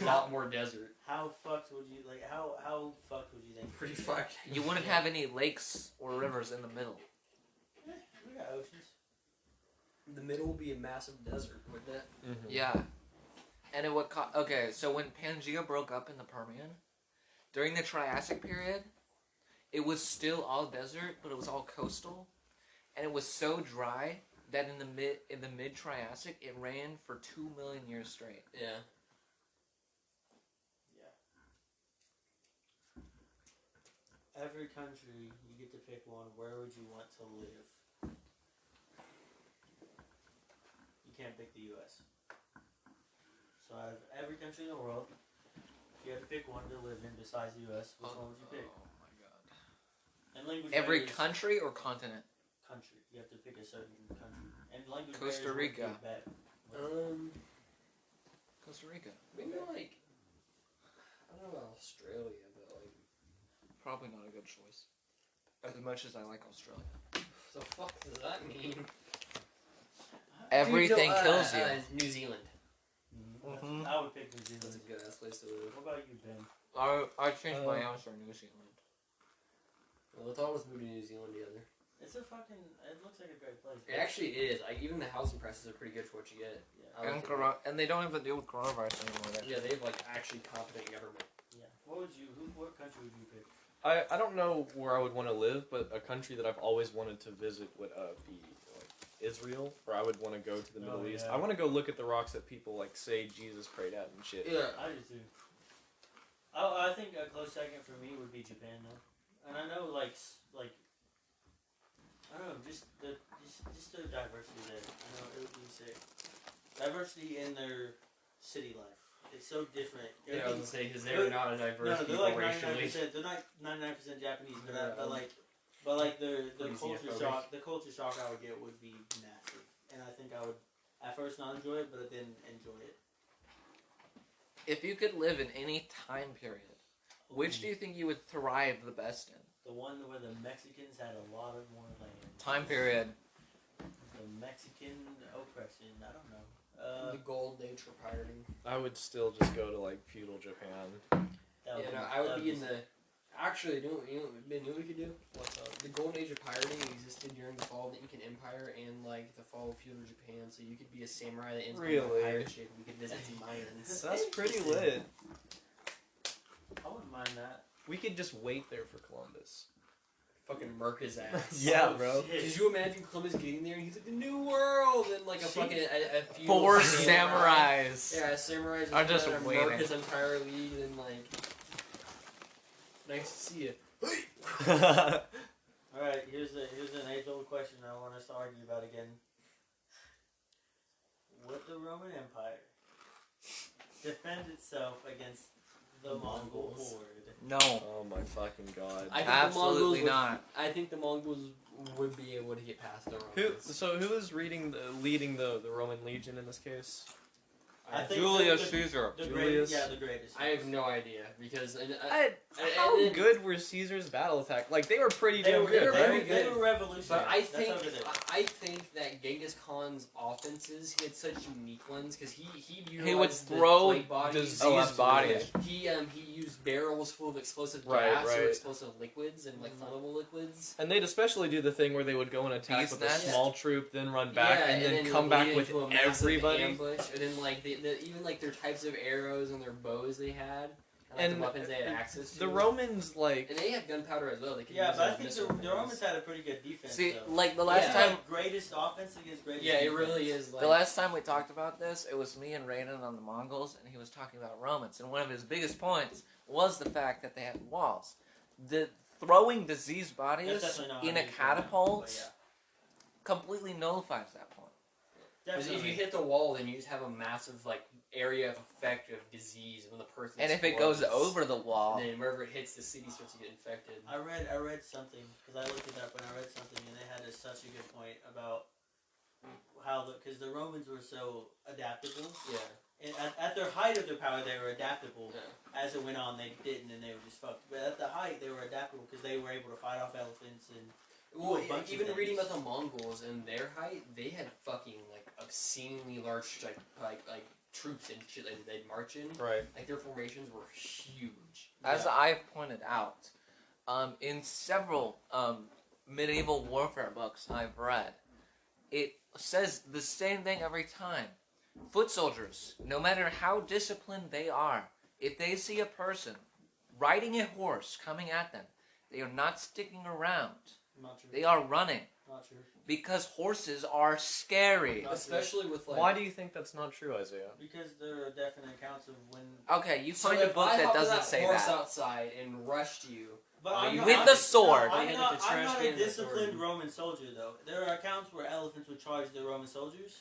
A lot more desert. How fucked would you like? How fucked would you think? Pretty fucked. You wouldn't have any lakes or rivers in the middle. We got oceans. The middle would be a massive desert, wouldn't it? Mm-hmm. Yeah. And it would okay, so when Pangea broke up in the Permian, during the Triassic period, it was still all desert, but it was all coastal. And it was so dry that in the mid Triassic it ran for 2 million years straight. Yeah. Every country, you get to pick one. Where would you want to live? You can't pick the U.S. So out of every country in the world, if you had to pick one to live in besides the U.S., which one would you pick? Oh my god. And language Every barriers- country or continent? country. You have to pick a certain country. And language Costa barriers would be Rica. bad. Costa Rica. Maybe like I don't know about Australia, but like Probably not a good choice. As much as I like Australia. the fuck does that mean? Everything Dude, no, kills you. New Zealand. Mhm. I would pick New That's a Zealand. good ass place to live. What about you, Ben? I changed my answer to New Zealand. Well, let's all just move to New Zealand together. It's a fucking. It looks like a great place. It actually is. Like even the housing prices are pretty good for what you get. Yeah. I like it. And they don't have to deal with coronavirus anymore. There. Yeah, they have like actually competent government. Yeah. What would you? What country would you pick? I don't know where I would want to live, but a country that I've always wanted to visit would be like Israel, or I would want to go to the Middle East. Yeah. I want to go look at the rocks that people like say Jesus prayed at and shit. Yeah. I do too. I think a close second for me would be Japan though, and I know like I don't know just the diversity there. I know it would be sick. Diversity in their city life. It's so different. Yeah, I was gonna say because they're not a diverse No, they're people like racially. 99%. They're not 99% Japanese, but Yeah. but like But like the Pretty culture xenophobic. shock, the culture shock I would get would be massive, and I think I would at first not enjoy it, but I didn't enjoy it. If you could live in any time period, which do you think you would thrive the best in? The one where the Mexicans had a lot of more land. Time period. The Mexican oppression. I don't know. The gold age for pirating. I would still just go to like feudal Japan. That Yeah, be- no, I would that be in the. Actually, you know what we could do? The golden age of pirating existed during the fall of the Incan Empire and like the fall of feudal Japan. So you could be a samurai that ends up in Really? a pirate ship. We could visit some islands. That's pretty lit. I wouldn't mind that. We could just wait there for Columbus. Fucking murk his ass. Yeah, Oh, bro. shit. Could you imagine Columbus getting there and he's like the new world and like a See? fucking a feudal 4 samurai. samurais. Yeah, samurais Are just trying to waiting. murk his entire league and like. Nice to see you. Alright, here's an age-old question I want us to argue about again. Would the Roman Empire defend itself against the Mongol Mongols. horde? No, Oh my fucking god. I think absolutely the Mongols not. I think the Mongols would be able to get past the Who? Romans. So who is leading the Roman Legion in this case? I think Julius the- Caesar. The Julius? greatest, yeah, the greatest. I have no idea because How and- good were Caesar's battle attack? Like they were pretty They damn were, good, they, right? were, they were revolutionary. but I That's think how good they were. I think that Genghis Khan's offenses, he had such unique ones because he He would utilized the throw clay bodies. diseased Oh, absolutely. bodies. He used barrels full of explosive Right, gas or right. explosive liquids and like flammable liquids. And they'd especially do the thing where they would go and attack Beast with a nest? small troop, then run back, Yeah, and then it come would back lead with into a massive everybody. ambush, and then like even like their types of arrows and their bows they had, and, like, And the weapons they had access to. The Romans, like, and they had gunpowder as well. They could Yeah, use but I those think missile the guns. Romans had a pretty good defense. See, though. like the last Yeah. time, Like, greatest offense against greatest Yeah, it defense. really is. Like, the last time we talked about this, it was me and Raiden on the Mongols, and he was talking about Romans, and one of his biggest points was the fact that they had walls. The throwing diseased That's bodies definitely not in how a you do it, catapult but yeah. completely nullifies that point. because if Definitely. you hit the wall, then you just have a massive like area of effect of disease when the person. And if it goes explodes, over the wall, then wherever it hits, the city starts to get infected. I read something because I looked it up and I read something and they had such a good point about how because the Romans were so adaptable. Yeah. And at their height of their power, they were adaptable. Yeah. As it went on, they didn't, and they were just fucked. But at the height, they were adaptable because they were able to fight off elephants and Well, a bunch of even reading things. about the Mongols and their height, they had fucking like obscenely large like troops and shit that they'd march in. right. Like their formations were huge. as I've pointed out, in several medieval warfare books I've read, it says the same thing every time. Foot soldiers, no matter how disciplined they are, if they see a person riding a horse coming at them, they are not sticking around. not true. They are running Not true. because horses are scary. Especially with like. Why do you think that's not true, Isaiah? Because there are definite accounts of when. Okay, you So find a if book I that hopped on doesn't say horse that. outside and rushed you. But Are I'm you not, with I'm, the sword? No, Are you gonna get the I'm trash not can a and the disciplined sword? Roman soldier though. There are accounts where elephants would charge the Roman soldiers,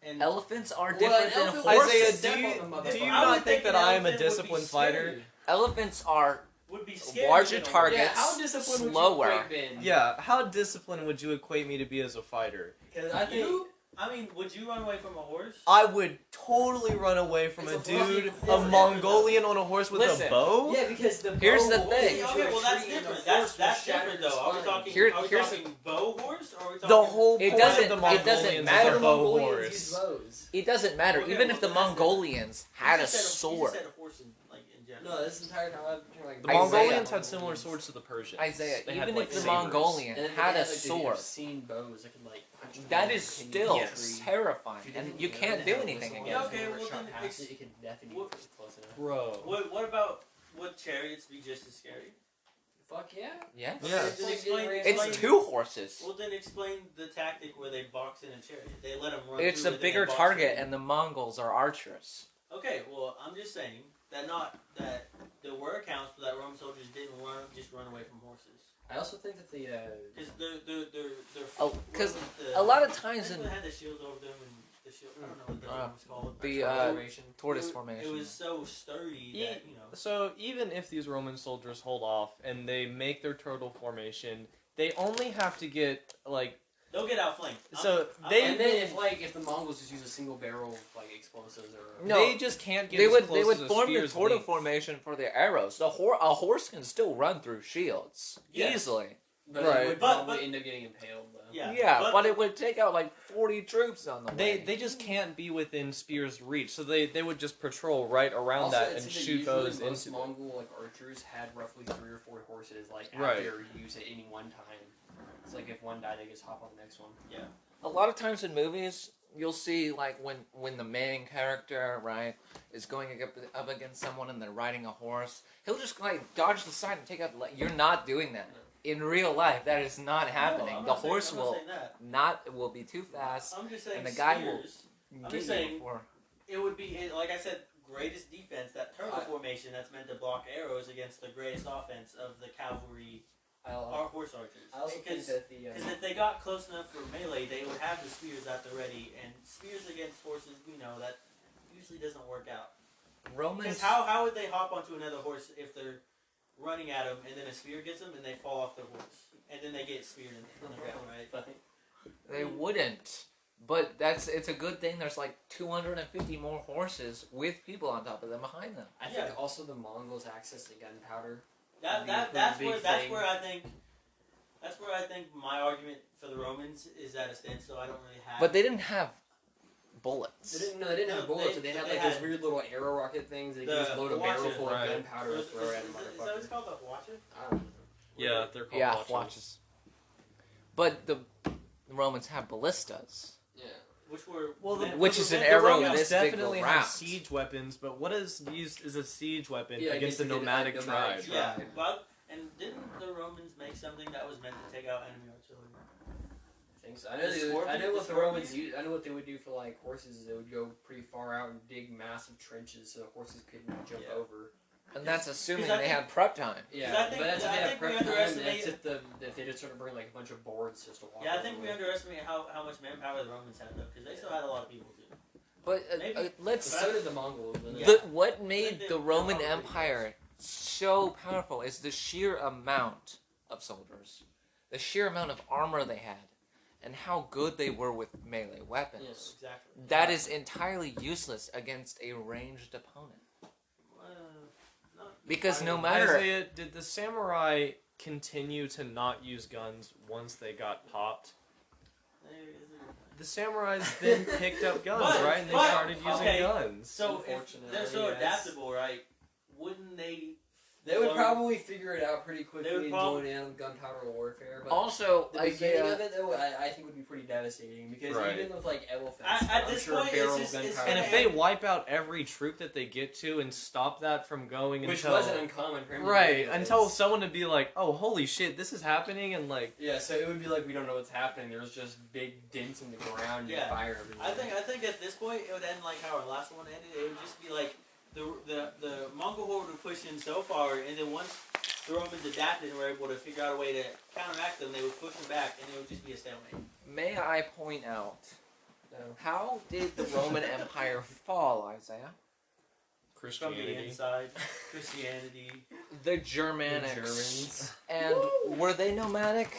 and Elephants are Well, different an than elephant horses. would Isaiah, step do you, on the motherfucker. do you I would not think think that an I am a elephant would be disciplined fighter? scared. Elephants are Would be scared. larger of it. targets. Yeah, how disciplined slower. would you equate Ben? Yeah, how disciplined would you equate me to be as a fighter? Because I think- I mean, would you run away from a horse? I would totally run away from It's a a fucking dude, a different- Mongolian on a horse with Listen, a bow? Yeah, because the Here's bow the will thing. lead Okay, to a well that's tree and the different. horse That's will shatter different your though. Are we spine. talking? Here- are we here's talking bow horse? Or are we talking? The whole It point doesn't- of the it Mongolians doesn't is matter. a The bow Mongolians use horse. bows. It doesn't matter. Okay, Even well, if the then that's Mongolians had a You just sword. said a horse in, like in general. No, this entire time I've been like The Isaiah. Mongolians had similar swords to the Persians. Isaiah, They even had, like, if the sabers. Mongolian And then had they a like, these sword, obscene bows that can like punch that people is and still yes. terrifying, and you can't do anything Yeah, against okay, it. well, then ex- it can deafen you what- if it's close enough. Bro. What about would chariots be just as scary? Fuck yeah. Yeah, Yeah. Then explain, it's two horses. Well, then explain the tactic where they box in a chariot. They let them run. It's through a it, then they bigger box target, in. and the Mongols are archers. Okay, well, I'm just saying that there were accounts that Roman soldiers didn't just run away from horses. I also think that the Because they're Oh, 'cause what was the- A lot of times they in had the shield over them and the shield. I don't know what the Uh, thing was called. the, formation. tortoise It formation. was so sturdy Yeah. that So even if these Roman soldiers hold off and they make their turtle formation, they only have to get like. They'll get outflanked. So And they then if the Mongols just use a single barrel like explosives or No, they just can't get they as would close as a form the spear's tortoise length. formation for their arrows. A horse can still run through shields Yes. easily. but Right. it would But- probably but- end up getting impaled though. Yeah, but it would take out like 40 troops on the way. They just can't be within spear's reach, so they would just patrol right around Also, that it's and that shoot usually those most into. Mongol like archers had roughly 3 or 4 horses like at Right. their use at any one time. It's like if one died, they just hop on the next one. A lot of times in movies, you'll see like when the main character, right, is going up against someone and they're riding a horse, he'll just like dodge the side and take out. You're not doing that in real life. That is not happening. No, The horse I'm not will saying that. will be too fast. I'm just saying and the guy spears, will I'm get just you saying- before. it would be, like I said, greatest defense, that turtle formation that's meant to block arrows against the greatest offense of the cavalry or horse archers. I also think Because that because if they got close enough for melee, they would have the spears at the ready, and spears against horses, we know that usually doesn't work out. Romans. Because how would they hop onto another horse if they're running at them, and then a spear gets them, and they fall off the horse, and then they get speared in the ground, right? They wouldn't. But it's a good thing there's like 250 more horses with people on top of them behind them. I think also the Mongols' access to gunpowder. That's big where thing. that's where I think my argument for the Romans is at a standstill. I don't really have. But they didn't have bullets. They didn't No, have bullets, but they had like those weird little arrow rocket things that you could just load a barrel full of right. gunpowder and throw it at a Is that motherfucker. what it's called, the Hwacha? I don't know. Yeah, they're called Yeah, watches. watches. But the Romans had ballistas. Yeah. Which were Which is an The arrow Romans this big definitely have around. siege weapons, but what is used as a siege weapon Yeah, against the against the nomadic nomadic tribe? tribe. Yeah, but and didn't the Romans make something that was meant to take out enemy artillery? I think so. The scorpion- I know the what the Romans scorpion? use. I know what they would do for like horses. Is they would go pretty far out and dig massive trenches so the horses couldn't jump Yeah. over. And that's assuming 'Cause I they think- had prep time. Yeah, I think- but that's if I they have think we prep time. underestimate- That's if they just sort of bring like a bunch of boards just to walk. Yeah, I think over we with. underestimate how much manpower the Romans had though, because they still had a lot of people too. But Maybe- let's. So did the Mongols. And Yeah. What made They- the they Roman probably Empire so powerful is the sheer amount of soldiers, the sheer amount of armor they had, and how good they were with melee weapons. Yes. Exactly. That is entirely useless against a ranged opponent. Because no matter... Isaiah, did the samurai continue to not use guns once they got popped? The samurais then picked up guns, But- right? And they but- started using okay, guns. So if Unfortunately, they're so yes. adaptable, right? Wouldn't they? They would learn- probably figure it out pretty quickly They would and prob- join in on gunpowder warfare. But Also, the beginning Isaiah... of it, though, I think would be pretty devastating because Right. even with like elephants, At I'm this sure point, a barrel it's of just- gunpowder. And if they wipe out every troop that they get to and stop that from going which until... wasn't uncommon for him. to do Right, this. until someone would be like, oh, holy shit, this is happening, and like... Yeah, so it would be like we don't know what's happening. There's just big dents in the ground Yeah. and fire everywhere. I think at this point it would end like how our last one ended. It would just be like the Mongol horde would push in so far, and then once the Romans adapted and were able to figure out a way to counteract them, they would push them back, and it would just be a stalemate. May I point out, No. how did the Roman Empire fall, Isaiah? From the Christianity. inside, Christianity. The Germanics. Germans. And were they nomadic?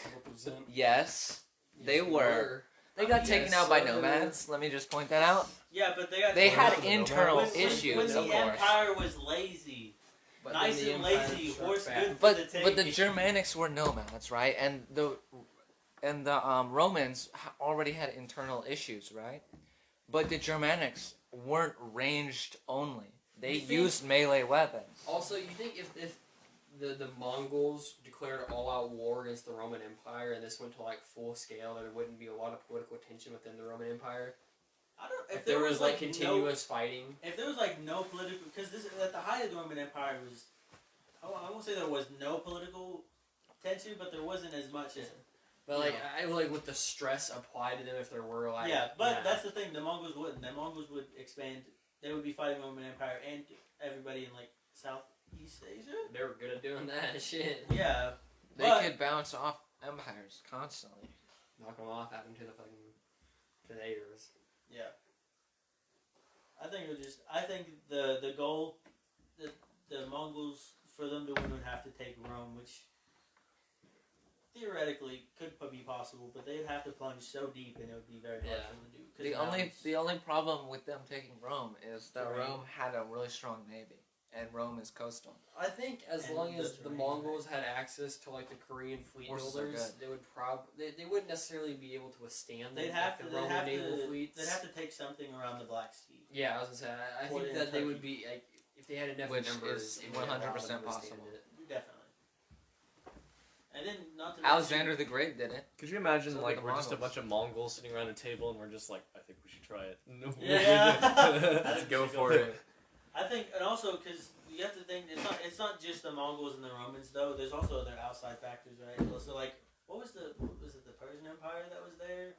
Yes. They were. They got taken out by nomads. Let me just point that out. Yeah, but they got. They had When- internal when issues, the of course. Empire was lazy, But nice then the and Empire lazy, struck horse back. good for the But the taking. Germanics were nomads, right? And the Romans already had internal issues, right? But the Germanics weren't ranged only. They You think- used melee weapons. Also, you think if the Mongols declared all-out war against the Roman Empire and this went to like full scale, there wouldn't be a lot of political tension within the Roman Empire? I don't. If there was like continuous fighting. If there was like no political, because this at the height of the Roman Empire was, I won't say there was no political tension, but there wasn't as much as. But like, Yeah. I like with the stress applied to them if there were like. Yeah, but that's the thing. The Mongols wouldn't. The Mongols would expand. They would be fighting the Roman Empire and everybody in like Southeast Asia. They were good at doing that shit. Yeah, They but- could bounce off empires constantly. Knock them off, add them to the fucking potatoes. yeah. I think it would just. I think the goal, the Mongols for them to win would have to take Rome, which theoretically could be possible, but they'd have to plunge so deep, and it would be very hard Yeah. for them to do. 'cause The only problem with them taking Rome is that Terrain. Rome had a really strong navy, and Rome is coastal. I think as And long the as the terrain, Mongols had access to like the Korean fleet Horses are builders, good. they would they wouldn't necessarily be able to withstand They'd like, have the to. Roman naval fleets. They'd have to take something around the Black Sea. Yeah, I was gonna say I Or think in that they would Turkey. be like if they had enough Which numbers, is it would allow them to 100% withstand possible. it. Definitely. And then not to Alexander the Great did it. Could you imagine, So like, did the we're just a Mongols. bunch of Mongols sitting around a table and we're just like, I think we should try it. Yeah. Let's go for it. I think, and also because you have to think it's not just the Mongols and the Romans though. There's also their outside factors, right? So like, what was it the Persian Empire that was there?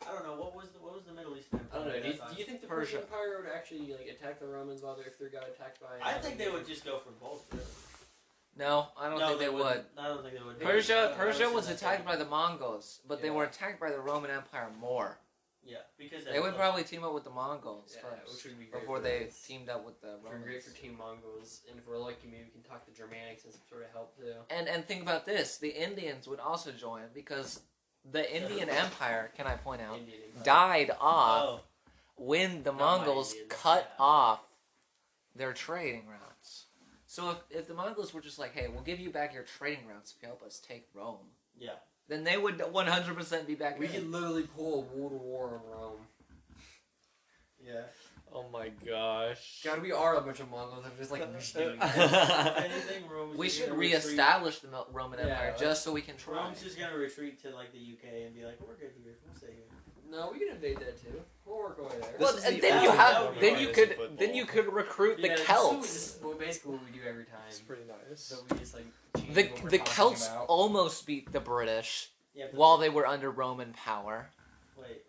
I don't know what was the Middle Eastern I Empire. don't know. at Do you, that time? do you think the Persia. Persian Empire would actually like attack the Romans while if they got attacked by? I think they would just go for both. Really. No, I don't think they would. wouldn't. I don't think they would. Persia was attacked by the Mongols, but they Yeah. were attacked by the Roman Empire more. Yeah, because They would probably team up with the Mongols Yeah, first which would be great before for they us. teamed up with the If we're great Romans. for Team Mongols, and if we're lucky, maybe we can talk the Germanics and some sort of help too. And think about this: the Indians would also join because the Indian Empire, can I point out, Indian Empire. died off Oh, when the Not by Mongols Indians, cut yeah. off their trading routes. So if the Mongols were just like, hey, we'll give you back your trading routes if you help us take Rome, yeah. then they would 100% be back We in. could literally pull a world war on Rome. Yeah. Oh my gosh. God, we are a bunch of Mongols. I'm just like doing If anything, Rome's We just should gonna retreat. reestablish the Roman Yeah, Empire like- just so we can try. Rome's just gonna retreat to like the UK and be like, we're good here. We'll stay here. No, we can invade that too. We'll work our way there. Well, This is and the then you only have Roman then you fantasy could football. then you could recruit the Yeah, this is Celts. Well, basically what we do every time. It's pretty nice. So we just like change The what we're the talking Celts about. almost beat the British Yeah. But while they were under Roman power. wait.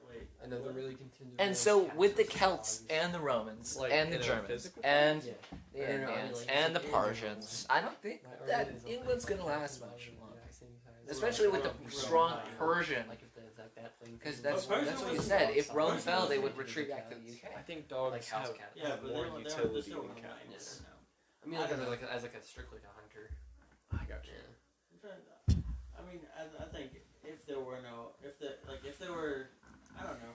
Another really contingent. And so with the Celts and the Romans Like, and the in a Germans physical and yeah. the No, no, I mean, Indians like, and the it's like Persians, I don't think Like, that organisms, England's like, gonna last like, much like, longer. exact same size. Especially with the Rome, strong Rome. Persian. Like if there's like that thing. Because But that's Persia what you was- said. If Rome Persia fell, was they would into retreat the back to the cats. UK. I think dogs Like house have, cats. Yeah, but more they're utility still than gonna win cats. now. I mean, like as like a strictly like a hunter. I got you. Yeah. I'm trying to, I mean, I think if there were, I don't know.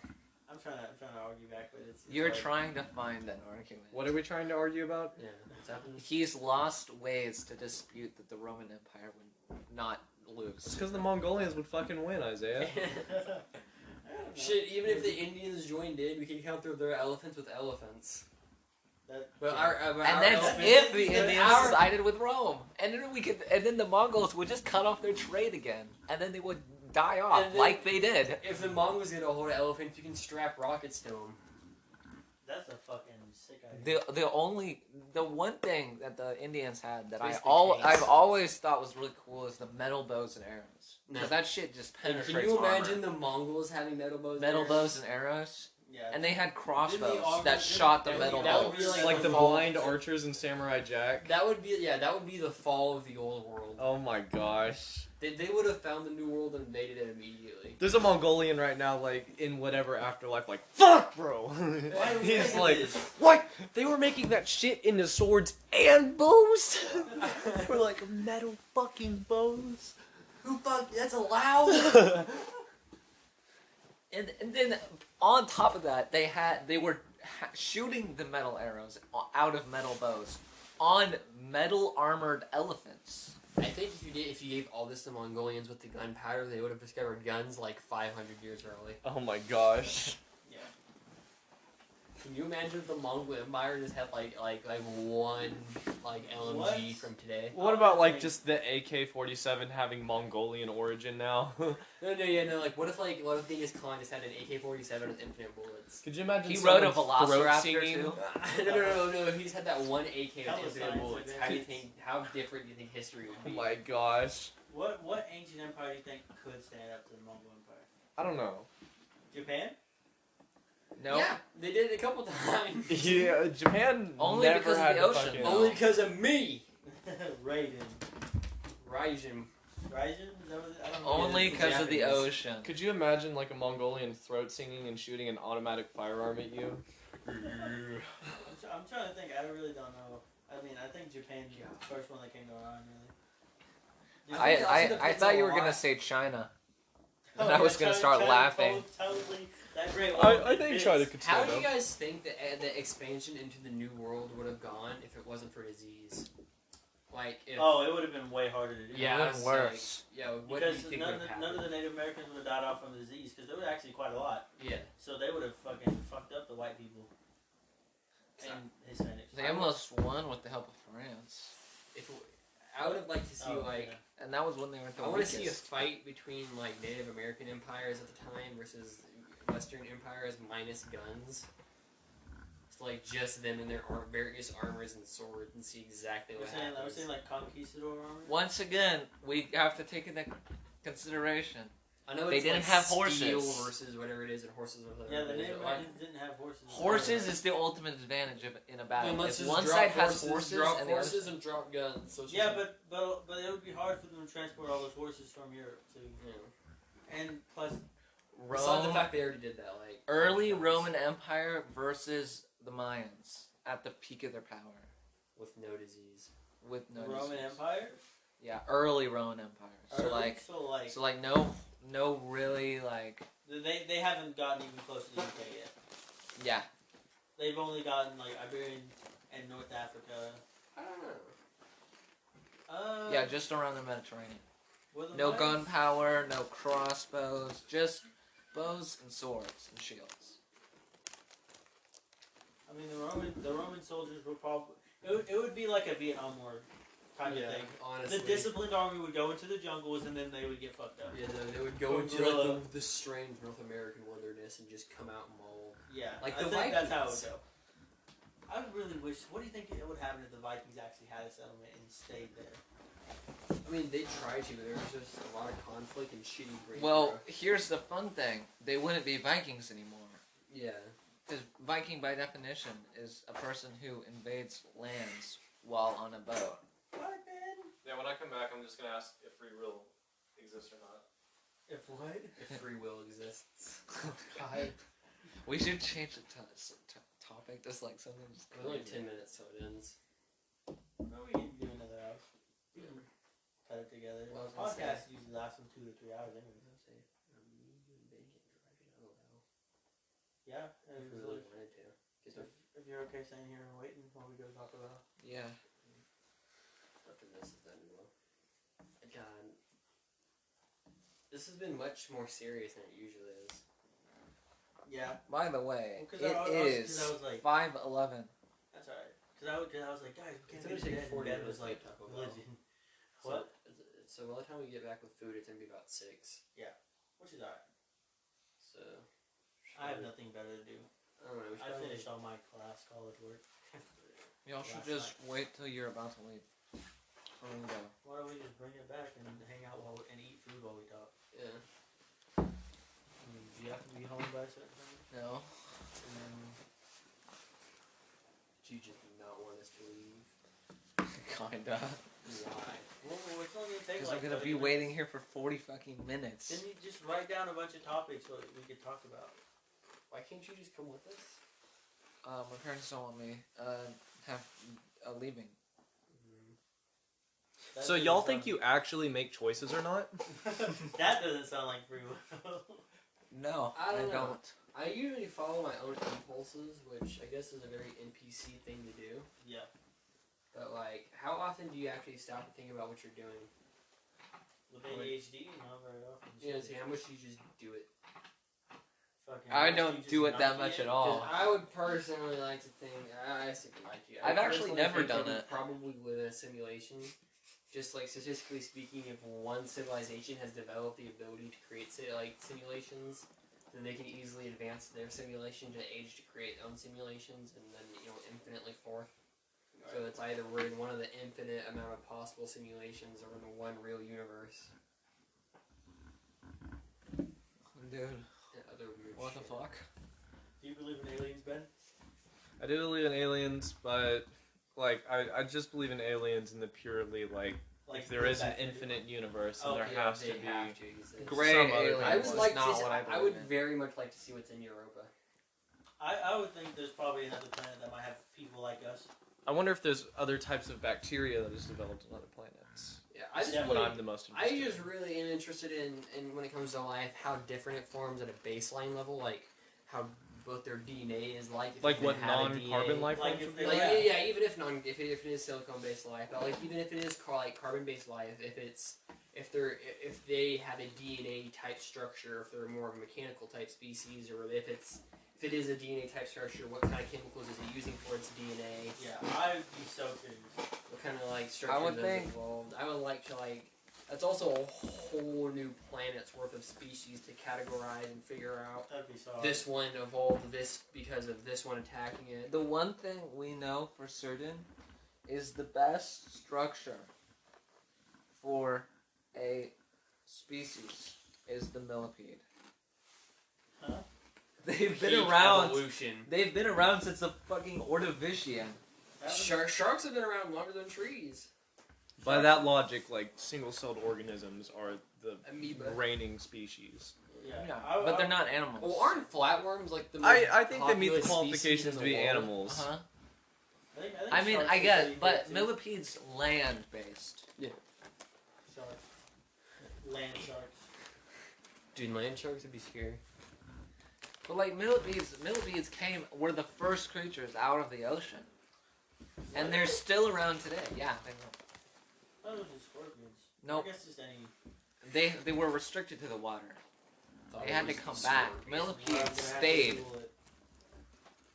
I'm trying to argue back, but it's You're hard. trying to find an argument. What are we trying to argue about? Yeah. What's happening? He's lost ways to dispute that the Roman Empire would not It's lose. because the Mongolians would fucking win, Isaiah. I don't know. Shit, even if the Indians joined in, we can counter their elephants with elephants. That, But yeah. our And our that's elephants- if the but Indians our- sided with Rome, and then the Mongols would just cut off their trade again, and then they would die off And then- like they did. If the Mongols get a hold of elephants, you can strap rockets to them. That's a fucking sick idea. The one thing that the Indians had that Basically tanks. I've always thought was really cool is the metal bows and arrows, No. because that shit just Can penetrates you armor. imagine the Mongols having metal bows? Metal there? bows and arrows, Yeah. and they had crossbows armor- that shot the that metal would bows. be like Like the fall- blind archers in Samurai Jack. That would be the fall of the old world. Oh my gosh. They would have found the new world and invaded it immediately. There's a Mongolian right now, like, in whatever afterlife, like, fuck, bro. Why He's would like, this? what? They were making that shit into swords and bows? For like metal fucking bows? Who fuck? That's allowed. And then on top of that, they were shooting the metal arrows out of metal bows on metal armored elephants. I think if you gave all this to Mongolians with the gunpowder, they would have discovered guns like 500 years early. Oh my gosh. Yeah. Can you imagine if the Mongol Empire just had like one LMG What? from today? What about like just the AK-47 having Mongolian origin now? No. Like, what if Genghis Khan just had an AK-47 with infinite bullets? Could you imagine He rode a someone throat velociraptor singing? too. No. He just had that one AK That with was infinite science bullets. advances. How different do you think history would Oh be? my gosh. What ancient empire do you think could stand up to the Mongol Empire? I don't know. Japan? No, Yeah, they did it a couple times. Yeah, Japan Only never because of had the to ocean, fucking- though. Only because of me, Raiden. Raijin. Raijin? Is that what I don't know. only it's because of the Japanese. ocean. Could you imagine like a Mongolian throat singing and shooting an automatic firearm at you? I'm trying to think. I really don't know. I mean, I think Japan's the first one that came to mind, really. Dude, I it depends thought on you were a gonna lot. say China. Oh, And I was gonna start laughing. Totally, that great I think China could How stand do you up. guys think that the expansion into the New World would have gone if it wasn't for disease? Like, if... Oh, it would have been way harder to do. Yeah, It I was would've worse. Like, yeah, what do you Because think none would have of the happened? Native Americans would have died off from the disease, because there were actually quite a lot. Yeah. So they would have fucking fucked up the white people and Hispanics. They almost won with the help of France, If I would have liked to see, like... yeah. and that was when they were the I want to weakest. see a fight between, like, Native American empires at the time versus Western empires minus guns. It's like just them in their various armors and swords and see exactly what I happens. was saying like conquistador armor. Once again, we have to take into consideration. I know They it's didn't like have steel horses. versus whatever it is, and horses with Yeah, the whatever it is, Native but, like, Americans didn't have horses. Horses is the ultimate advantage in a battle. then let's If just one drop side horses, has horses drop and the horses other, and drop guns. So it's Yeah, just- but it would be hard for them to transport all those horses from Europe too. yeah. And plus, Besides the Rome, fact they already did that, like early guns Roman Empire versus the Mayans at the peak of their power with no disease. with no the Roman disease. Empire. Yeah, early Roman Empire. So Early? like no really like they haven't gotten even close to the UK yet. yeah. They've only gotten like Iberian and North Africa. I don't know. Yeah, just around the Mediterranean. were the No Mayans- gunpowder, no crossbows, just bows and swords and shields. I mean, the Roman soldiers were probably. It would be like a Vietnam War kind of thing. honestly. The disciplined army would go into the jungles and then they would get fucked up. Yeah, they would go From into guerrilla. like the strange North American wilderness and just come out mauled. Yeah, Like I the think that's how it Vikings. would go. I really wish. What do you think it would happen if the Vikings actually had a settlement and stayed there? I mean, they tried to, but there was just a lot of conflict and shitty great Well, growth. here's the fun thing: they wouldn't be Vikings anymore. Yeah. Because Viking, by definition, is a person who invades lands while on a boat. What, man? Yeah, when I come back, I'm just gonna ask if free will exists or not. If what? If free will exists. God. We should change the topic. Just like something. Just It's only 10 minutes till it ends. No, we can do another hour. We can cut it together. Well, I was gonna Podcasts usually last from 2 to 3 hours anyway. Yeah, If if, we really wanted to. if you're okay staying here and waiting while we go talk about. Yeah. After this is done, we will. God. This has been much more serious than it usually is. Yeah, By the way, Well, 'cause it I was- is 'cause I was like- 5:11. that's alright. Cause I was like, guys, we can't It's gonna do take that. 40 Dad minutes was like, to Taco Bell. religion. What? So by the time we get back with food, it's gonna be about 6. Which is alright. So. I have nothing better to do. I don't know. We should I probably- finished all my college work. Y'all should Last just wait till you're about to leave. For me to go. Why don't we just bring it back and hang out and eat food while we talk? Yeah. I mean, do you have to be home by a certain time? No. Do you just not want us to leave? Kinda. Why? Well, it's only gonna take Because like I'm gonna 30 be minutes. waiting here for 40 fucking minutes. Then you just write down a bunch of topics what we could talk about. Why can't you just come with us? My parents don't want me leaving. That So doesn't y'all sound- think you actually make choices or not? that doesn't sound like free will. No, I don't know. don't. I usually follow my own impulses, which I guess is a very NPC thing to do. Yeah. But like, how often do you actually stop and think about what you're doing? With ADHD, not very often. You know, see how much you just do it. Fucking I much don't you just do it that not much yet? at all. Because I would personally like to think, I think like you. I've actually personally never think done that it. Probably with a simulation. Just like statistically speaking, if one civilization has developed the ability to create simulations, then they can easily advance their simulation to age to create their own simulations, and then infinitely forth. So it's either we're in one of the infinite amount of possible simulations, or in the one real universe. Dude, And other weird what the shit. fuck? Do you believe in aliens, Ben? I do believe in aliens, but like I just believe in aliens in the purely like if there is an back to- infinite universe, then Okay, there has They to be. have to exist. Great Some other aliens. kind I of would was like not to. what I I believe would in. very much like to see what's in Europa. I would think there's probably another planet that might have people like us. I wonder if there's other types of bacteria that is developed on other planets. Yeah, I just That's what I'm the most I interested just in. really am interested in when it comes to life, how different it forms at a baseline level, like how both their DNA is like. If Like you what had a non-carbon DNA. life Like forms if would they- be Like, like? yeah, even if it is silicone-based life, but like even if it is carbon-based life, if they have a DNA type structure, if they're more of a mechanical type species, or if it is a DNA type structure, what kind of chemicals is it using for its DNA? Yeah, I'd be so curious. What kind of like structure would is think- involved? I would like to like. That's also a whole new planet's worth of species to categorize and figure out. That'd be so hard. This one evolved this because of this one attacking it. The one thing we know for certain is the best structure for a species is the millipede. Huh? They've been Peak around. evolution. They've been around since the fucking Ordovician. That was- Sharks have been around longer than trees. By that logic, like single-celled organisms are the Amoeba. reigning species. Yeah, But they're not animals. Well, aren't flatworms like the most I think they meet the populous species qualifications in to the be world? animals. Uh-huh. think I mean, sharks I are get pretty it, but good, too. millipedes land-based. Sharks. Land sharks. Dude, land sharks would be scary. But like millipedes were the first creatures out of the ocean, and they're still around today. Yeah, they were. Oh, those are scorpions. Nope. I guess just any. They were restricted to the water. Thought They it had to was come the back. scorpion. I'm gonna Millipedes have to stayed. Google it.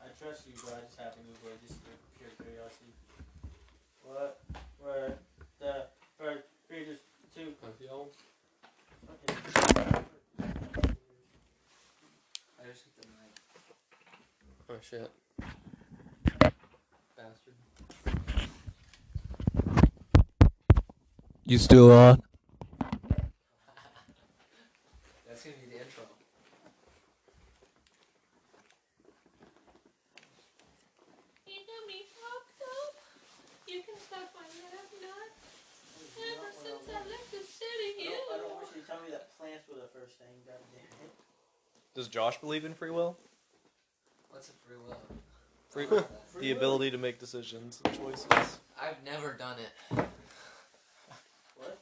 I trust you, but I just have to Google it just for pure curiosity. What were the first creatures to? Okay. I just hit the mic. Oh shit. Bastard. You still on? That's gonna be the intro. You got me fucked up. You can suck my left nut. Ever since I left the city, you. I don't want you to tell me that plants were the first thing. God damn it. Does Josh believe in free will? What's a free will? Free, I don't know that. Free the will? ability to make decisions and choices. I've never done it. What?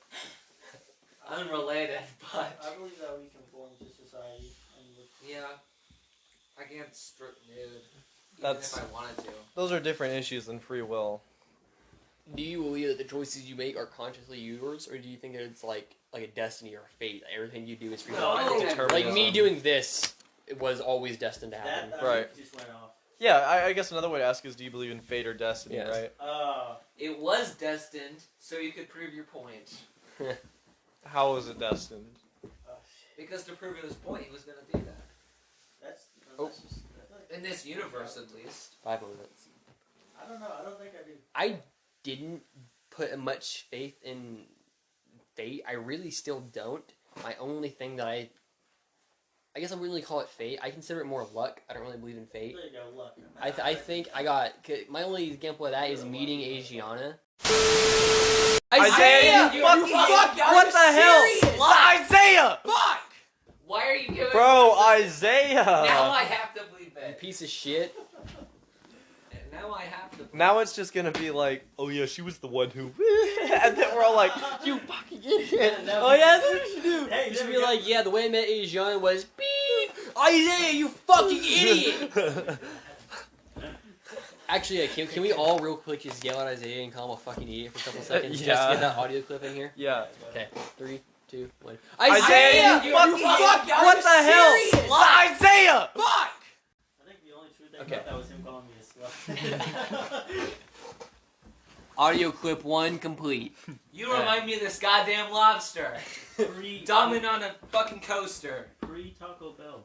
Unrelated, but I believe that we conform to society and with yeah, I can't strip nude. That's- Even if I wanted to. Those are different issues than free will. Do you believe that the choices you make are consciously yours, or do you think that it's like a destiny or fate? Everything you do is free will. No, I think Like me determinism. doing this, it was always destined to happen. that. Right. Just went off. Yeah, I guess another way to ask is, do you believe in fate or destiny, Yes. right? It was destined, so you could prove your point. How is it destined? Because to prove his point, he was going to do that. That's Oh. just. I feel like In this universe, at least. 5 minutes. I don't know. I don't think I do. I didn't put much faith in fate. I really still don't. My only thing that I guess I wouldn't really call it fate. I consider it more luck. I don't really believe in fate. There you go. Luck. I think I got my only example of that is meeting Asiana. Isaiah, you fucking- what the hell? Isaiah! Fuck! Why are you giving Bro, me this? Isaiah! Now I have to believe You it. piece of shit. Now I have to believe Now it's just gonna be like, oh yeah, she was the one who, and then we're all like, you fucking idiot. Oh yeah, that's what you should do. Hey, You should there be we go. like, yeah, the way I met Asiana was beep. Isaiah, you fucking idiot. Actually, can we all real quick just yell at Isaiah and call him a fucking idiot for a couple seconds just to Yeah. get that audio clip in here? Yeah. Okay, 3, 2, 1. Isaiah, you fucking, what the hell? Isaiah! Fuck! I think the only true thing Okay. about that was him calling me a slut. Audio clip 1 complete. You remind me of this goddamn lobster. Pre Dumbing on a fucking coaster. Taco Bell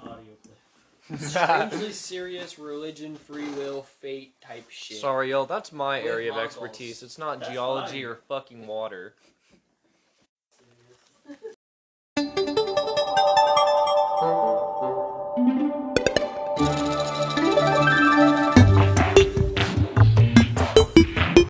audio clip. Strangely serious religion, free will, fate type shit. Sorry, yo, that's my With area of Mongols. expertise. It's not That's geology fine. or fucking water.